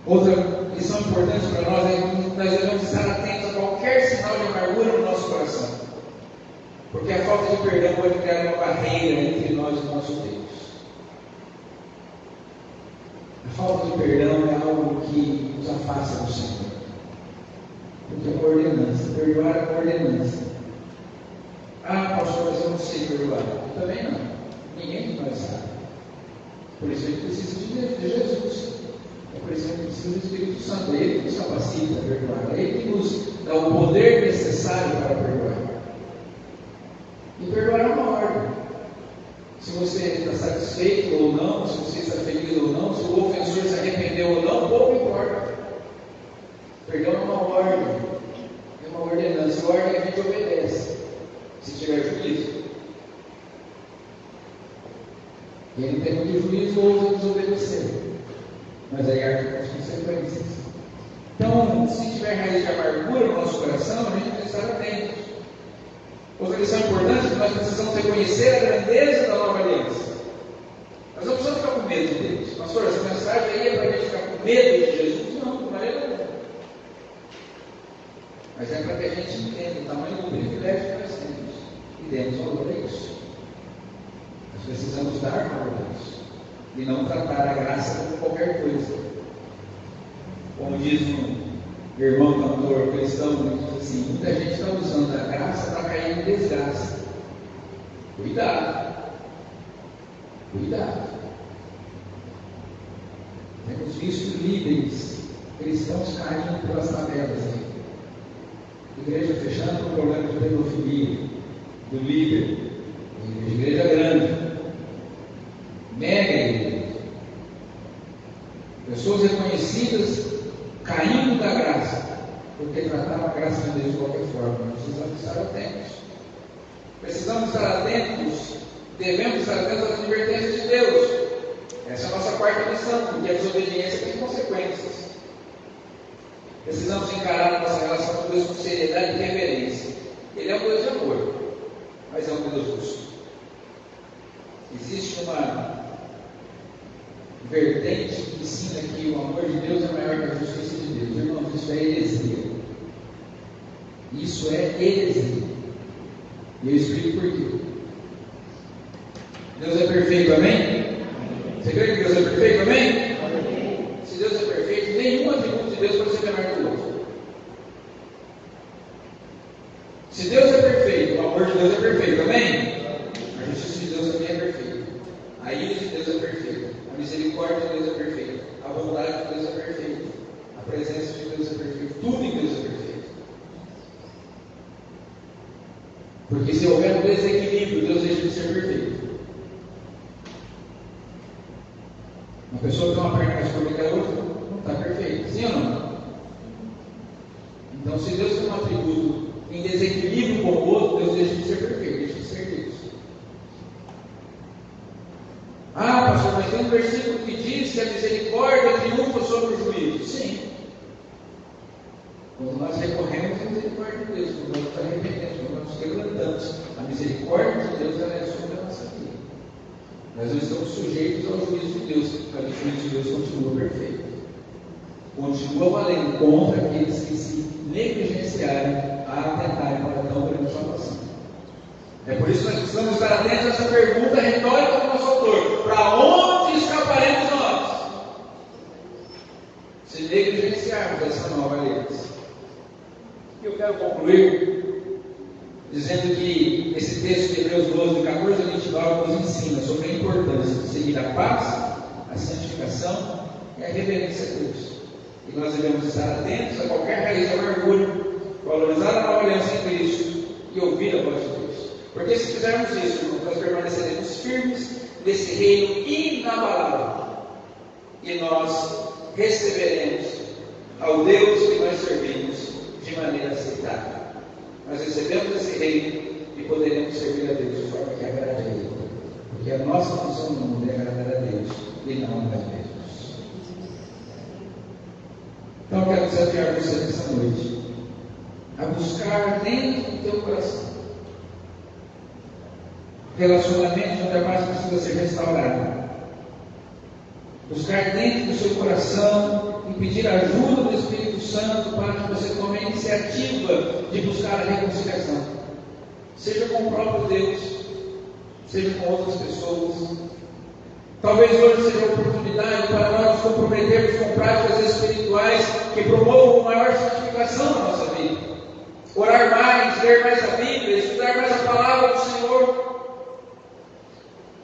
Outra lição importante para nós é que nós devemos estar atentos a qualquer sinal de amargura no nosso coração, porque a falta de perdão pode criar uma barreira entre nós e o nosso Deus. A falta de perdão é algo que nos afasta do Senhor, porque é uma ordenança. Perdoar é uma ordenança. Ah, pastor, mas eu não sei perdoar. Eu também não. Ninguém de nós sabe. Por isso a gente precisa de Jesus. É por isso que a gente precisa do Espírito Santo. Ele que nos capacita a perdoar. Ele que nos dá o poder necessário para perdoar. E perdoar é uma ordem. Se você está satisfeito ou não, se você está feliz ou não, se o ofensor se arrependeu ou não, pouco importa. Perdão é uma ordem. É uma ordenança. E ordem a gente obedece, se tiver juízo. E ele tem muito juízo ou ousa desobedecer. Mas aí arca com as consequências. Então, se tiver raiz de amargura no nosso coração, a gente precisa estar atento. Outra lição importante é que nós precisamos reconhecer a grandeza da nova aliança. Nós não precisamos ficar com medo de Deus. Pastor, essa mensagem aí é para a gente ficar com medo de Jesus? Não, não é não. Mas é para que a gente entenda o tamanho do privilégio que nós temos e demos valor a isso. Nós precisamos dar valor a isso e não tratar a graça como qualquer coisa. Como diz um irmão cantor cristão, diz assim: muita gente está usando a graça para cair em desgraça. Cuidado. Cuidado. Temos visto líderes cristãos caindo pelas tabelas aí. Igreja fechando por problema de pedofilia do líder. Igreja grande. Mega igreja. Pessoas reconhecidas caindo da graça, porque trataram a graça de Deus de qualquer forma. Nós precisamos estar atentos. Precisamos estar atentos, devemos estar atentos às advertências de Deus. Essa é a nossa quarta missão, porque a desobediência tem consequências. Precisamos encarar a nossa relação com Deus com seriedade e reverência. Ele é um Deus de amor, mas é um Deus justo. Existe uma vertente que ensina que o amor de Deus é maior que a justiça de Deus. Irmãos, isso é heresia. Isso é heresia. E eu explico por quê. Deus é perfeito, amém? Você crê que Deus é perfeito, amém? Se Deus é perfeito, nenhum atributo de Deus pode ser menor que o outro. Se Deus é perfeito, o amor de Deus é perfeito, amém? A justiça de Deus também é perfeita. A ira de Deus é perfeita. A misericórdia de Deus é perfeita. A bondade de Deus é perfeita. A presença de Deus é perfeita. Tudo em Deus é perfeito. Porque se houver um desequilíbrio, Deus deixa de ser perfeito. Uma pessoa que tem uma perna mais curta que a outra não está perfeita. Sim ou não? Então, se Deus tem um atributo em desequilíbrio com o outro, Deus deixa de ser perfeito, deixa de ser Deus. Ah, pastor, mas tem um versículo que diz que a misericórdia triunfa sobre o juízo. Sim. Quando nós recorremos à misericórdia de Deus, quando nós nos arrependemos, quando nós nos quebrantamos, a misericórdia de Deus ela é sobre a nossa vida. Nós não estamos sujeitos ao juízo de Deus, porque o juízo de Deus continua perfeito. Continua valendo contra aqueles que se negligenciarem a atentarem para a tão grande salvação. É por isso que nós precisamos estar atentos a essa pergunta retórica do nosso autor: para onde escaparemos nós? Se negligenciarmos essa nova aliança. E eu quero concluir dizendo que esse texto de Hebreus 12, 14 a 29, nos ensina sobre a importância de seguir a paz, a santificação e a reverência a Deus. E nós devemos estar atentos a qualquer raiz de amargura, valorizar a nova aliança em Cristo e ouvir a voz de Deus. Porque se fizermos isso, nós permaneceremos firmes nesse reino inabalável. E nós receberemos ao Deus que nós servimos de maneira aceitável. Nós recebemos esse reino e poderemos servir a Deus de forma que agrade a Ele. Porque a nossa função no mundo é agradar a Deus e não a nós mesmos. Então eu quero desafiar você nessa noite a buscar dentro do teu coração relacionamentos onde a paz precisa ser restaurada, buscar dentro do seu coração e pedir a ajuda do Espírito Santo para que você tome a iniciativa de buscar a reconciliação, seja com o próprio Deus, seja com outras pessoas. Talvez hoje seja a oportunidade para nós nos comprometermos com práticas espirituais que promovam uma maior santificação na nossa vida. Orar mais, ler mais a Bíblia, estudar mais a palavra do Senhor.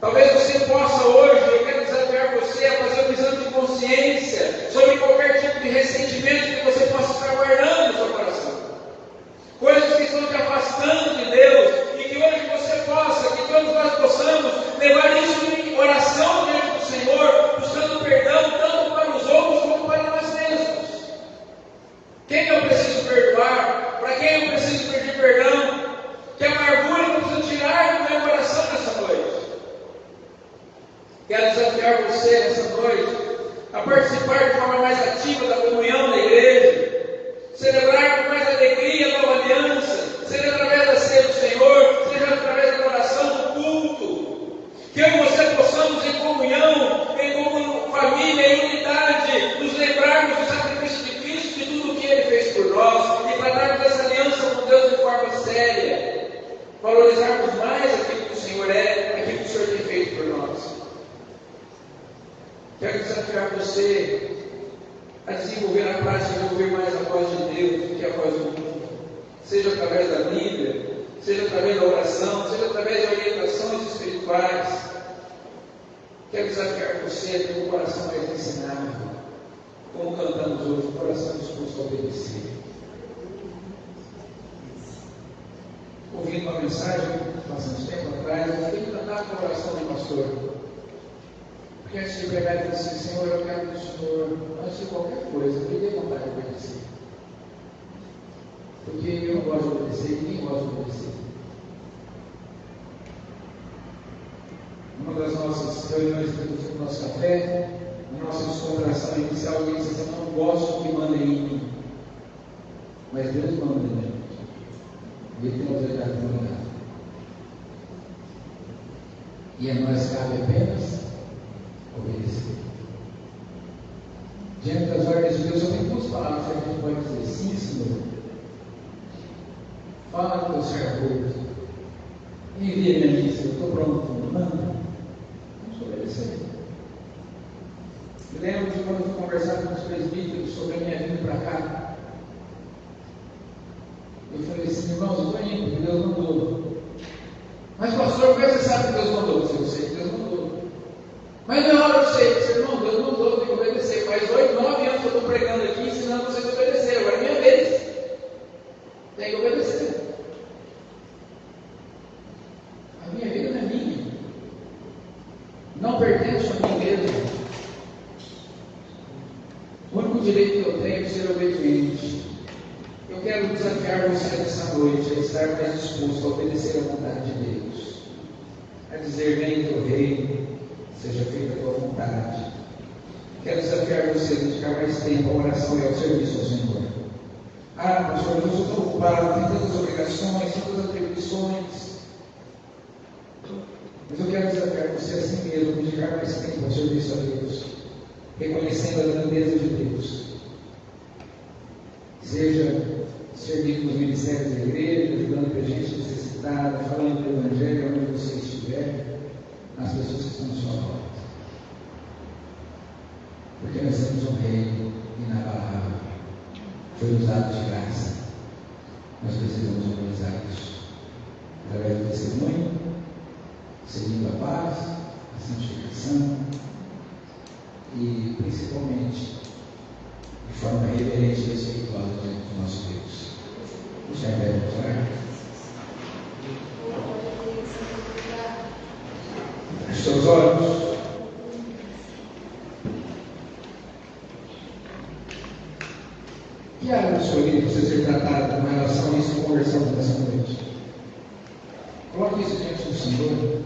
Talvez você possa hoje, eu quero desafiar você a fazer um exame de consciência sobre qualquer tipo de ressentimento que você possa estar guardando no seu coração. Coisas que estão te afastando de Deus e que hoje você possa, que todos nós possamos levar isso em oração diante do Senhor, buscando perdão tanto para os outros como para nós mesmos. Quem eu preciso perdoar? Para quem eu preciso pedir perdão? Que amargura eu preciso tirar do meu coração nessa noite? Quero desafiar você nessa noite a participar de forma mais ativa da comunhão da igreja, celebrar com mais alegria a nova aliança, seja através da ceia do Senhor, seja através da oração do culto. Que eu e você possamos em comunhão, como família, em unidade, nos lembrarmos do sacrifício de Cristo, de tudo o que Ele fez por nós, e tratarmos essa aliança com Deus de forma séria, valorizarmos mais aquilo que o Senhor é, aquilo que o Senhor tem feito por nós. Quero desafiar você a desenvolver a prática de ouvir mais a voz de Deus do que a voz do mundo, seja através da Bíblia, seja através da oração, seja através de orientações espirituais. Quero desafiar você a ter um coração mais ensinável, como cantamos hoje, um coração disposto a obedecer. Ouvindo uma mensagem, bastante tempo atrás, eu fiquei encantado com a oração do pastor. Porque antes de pregar, ele disse assim: Senhor, eu quero que o Senhor, antes de qualquer coisa, me dê vontade de obedecer. Porque eu não gosto de obedecer, ninguém gosta de obedecer. Uma das nossas reuniões do nosso café, na nossa descontração inicial, alguém disse assim: eu não gosto que mandem em mim, mas Deus manda em mim. E Ele tem autoridade para mandar. E a nós cabe apenas obedecer. Diante das ordens de Deus, só tem duas palavras que a gente pode dizer: sim, Senhor. Fala com o teu servo, envia-me a mim, Senhor, eu estou pronto, manda. Vamos obedecer. Me lembro de quando eu fui conversar com os presbíteros sobre a minha vinda para cá. Eu falei assim: irmãos, eu estou indo, porque Deus mandou. Mas pastor, como é que você sabe que Deus mandou? Eu sei que Deus mandou. Mas na hora eu sei, você irmão, Deus mandou, tem que obedecer. Faz 8, 9 anos que eu estou pregando aqui, ensinando vocês a obedecer. Agora é minha vez. Tem que obedecer. A minha vida não é minha. Não pertence a mim mesmo. O único direito que eu tenho é de ser obediente. Eu quero desafiar você nessa noite a estar mais disposto a obedecer à vontade de Deus. A dizer: venha teu reino, seja feita a tua vontade. Quero desafiar você a dedicar mais tempo à oração e ao serviço ao Senhor. Ah, pastor, eu estou tão ocupado, tenho tantas obrigações, tantas atribuições. Mas eu quero desafiar você a si mesmo a dedicar mais tempo ao serviço a Deus, reconhecendo a grandeza de Deus. Seja servindo nos ministérios da igreja, ajudando a gente necessitada, falando do Evangelho onde você estiver, as pessoas que estão à sua volta. Porque nós temos um reino inabalável, foi usado de graça. Nós precisamos valorizar isso através do testemunho, seguindo a paz, a santificação e principalmente de forma reverente e respeitosa diante do nosso Deus. Deixa eu ver, orar. Feche seus olhos. Que área da sua vida precisa ser tratada com relação a isso que conversamos nessa noite? Coloque isso diante do Senhor.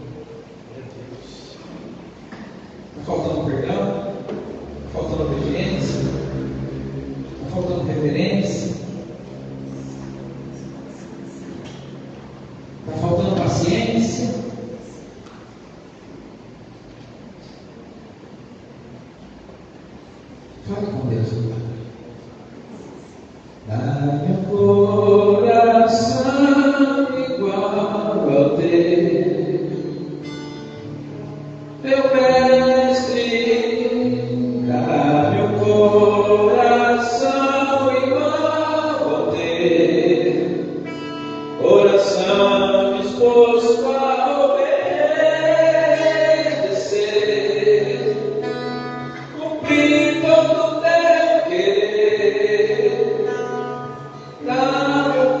Está faltando perdão? Está faltando obediência? Está faltando reverência? Está faltando paciência? Fale com Deus. Dá meu coração igual ao teu, meu mestre. Dá meu coração igual ao teu, coração disposto a obedecer, cumprir todo o teu querer. Dá meu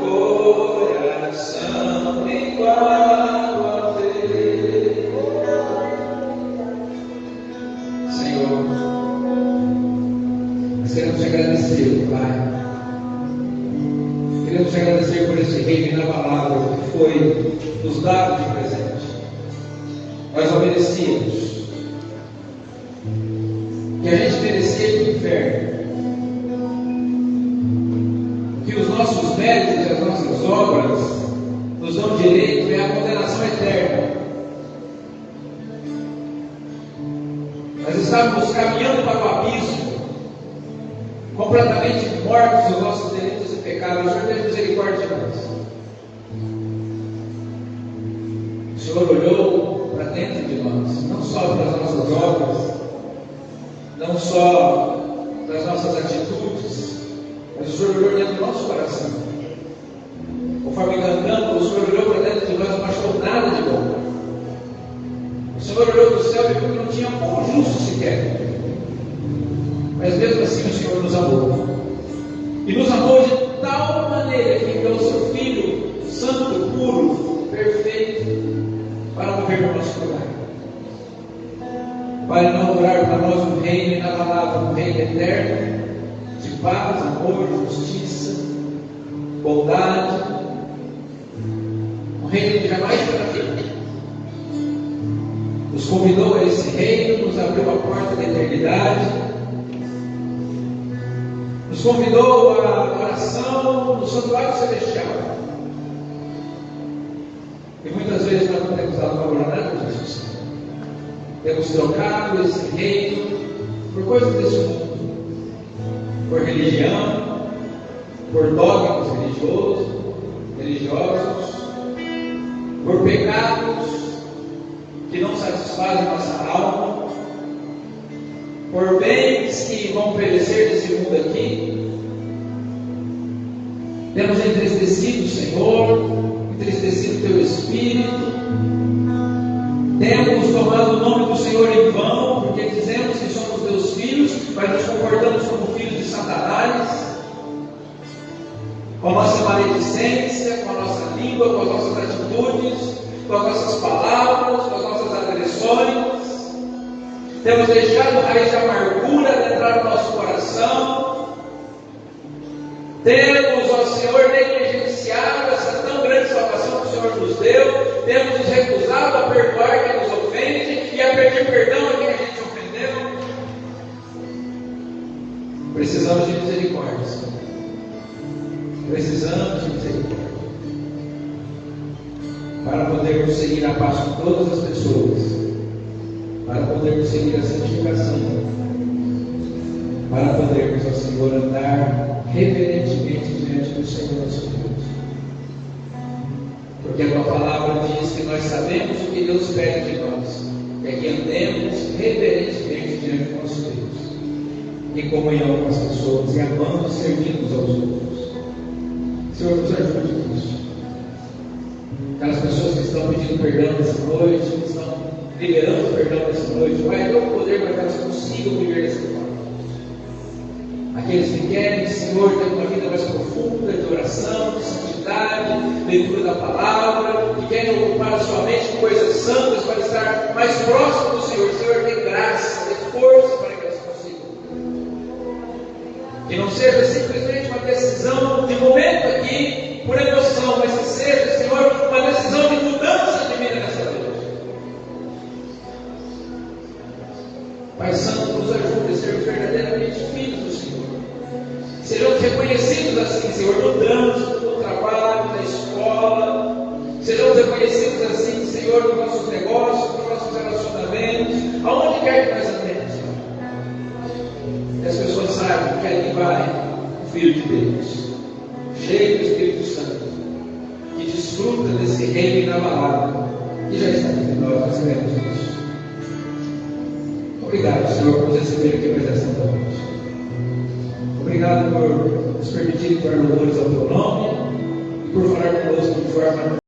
coração igual ao teu. Senhor, nós queremos te agradecer, Pai. Queremos te agradecer por esse reino inabalável que foi nos dado de presente. Nós obedecíamos. Que a gente merecia o inferno. Que os nossos méritos e as nossas obras nos dão direito à condenação eterna. Nós estávamos caminhando para o abismo, completamente mortos dos nossos delitos e pecados. O Senhor teve misericórdia de nós. O Senhor olhou para dentro de nós, não só para as nossas obras, não só para as nossas atitudes, mas o Senhor olhou dentro do nosso coração. Conforme cantamos, o Senhor olhou para dentro de nós e não achou nada de bom. O Senhor olhou do céu e viu que não tinha um justo sequer. Mas mesmo assim o Senhor nos amou. E nos amou de tal maneira que enviou o seu Filho, santo, puro, perfeito, para morrer no nosso lugar. Para inaugurar para nós um reino inabalável, um reino eterno, de paz, amor, justiça, bondade, um reino que jamais terá fim. Nos convidou a esse reino, nos abriu a porta da eternidade, nos convidou à oração no santuário celestial. E muitas vezes nós não temos dado valor a nada disso. Temos trocado esse reino por coisas desse mundo, por religião, por dogmas religiosos, por pecados que não satisfazem nossa alma, por bens que vão perecer nesse mundo aqui. Temos entristecido o Senhor, entristecido o teu Espírito. Temos tomado o nome do Senhor em vão, porque dizemos que somos teus filhos, mas nos comportamos como filhos de Satanás, com a nossa maledicência, com a nossa língua, com as nossas atitudes, com as nossas palavras, com as nossas agressões. Temos deixado raiz de amargura entrar no nosso coração. Temos, ó Senhor, negligenciado essa tão grande salvação que o Senhor nos deu. Temos nos recusado a perdoar quem nos ofende e a pedir perdão a quem a gente ofendeu. Precisamos de misericórdia, Senhor. Precisamos de misericórdia para podermos seguir a paz com todas as pessoas, para podermos seguir a santificação, para podermos, ó Senhor, andar reverentemente diante do Senhor nosso Deus. Porque a tua palavra diz que nós sabemos o que Deus pede de nós, é que andemos reverentemente diante do nosso Deus, em comunhão com as pessoas e amando e servindo uns aos outros. Senhor, nos ajude nisso. Aquelas pessoas que estão pedindo perdão nessa noite, que estão liberando perdão nessa noite, Pai, dê o poder para que elas consigam viver dessa forma. Aqueles que querem, Senhor, ter uma vida mais profunda de oração, de santidade, leitura da palavra, que querem ocupar a sua mente com coisas santas para estar mais próximo do Senhor. Senhor, dê graça, dê força para que elas consigam. Que não seja simplesmente uma decisão de momento aqui, por emoção, mas que seja, Senhor, uma decisão de mudança de vida nessa noite. Pai Santo, nos ajude a sermos verdadeiramente filhos do Senhor. Sejamos reconhecidos assim, Senhor, no trânsito, no trabalho, na escola. Sejamos reconhecidos assim, Senhor, nos nossos negócios, nos nossos relacionamentos, aonde quer que nós andemos, Senhor. E as pessoas vai o Filho de Deus, cheio do Espírito Santo, que desfruta desse reino inabalável que já está entre nós cremos nisso. Obrigado, Senhor, por nos receber aqui mais esta noite. Obrigado por nos permitir dar louvores ao teu nome e por falar conosco de forma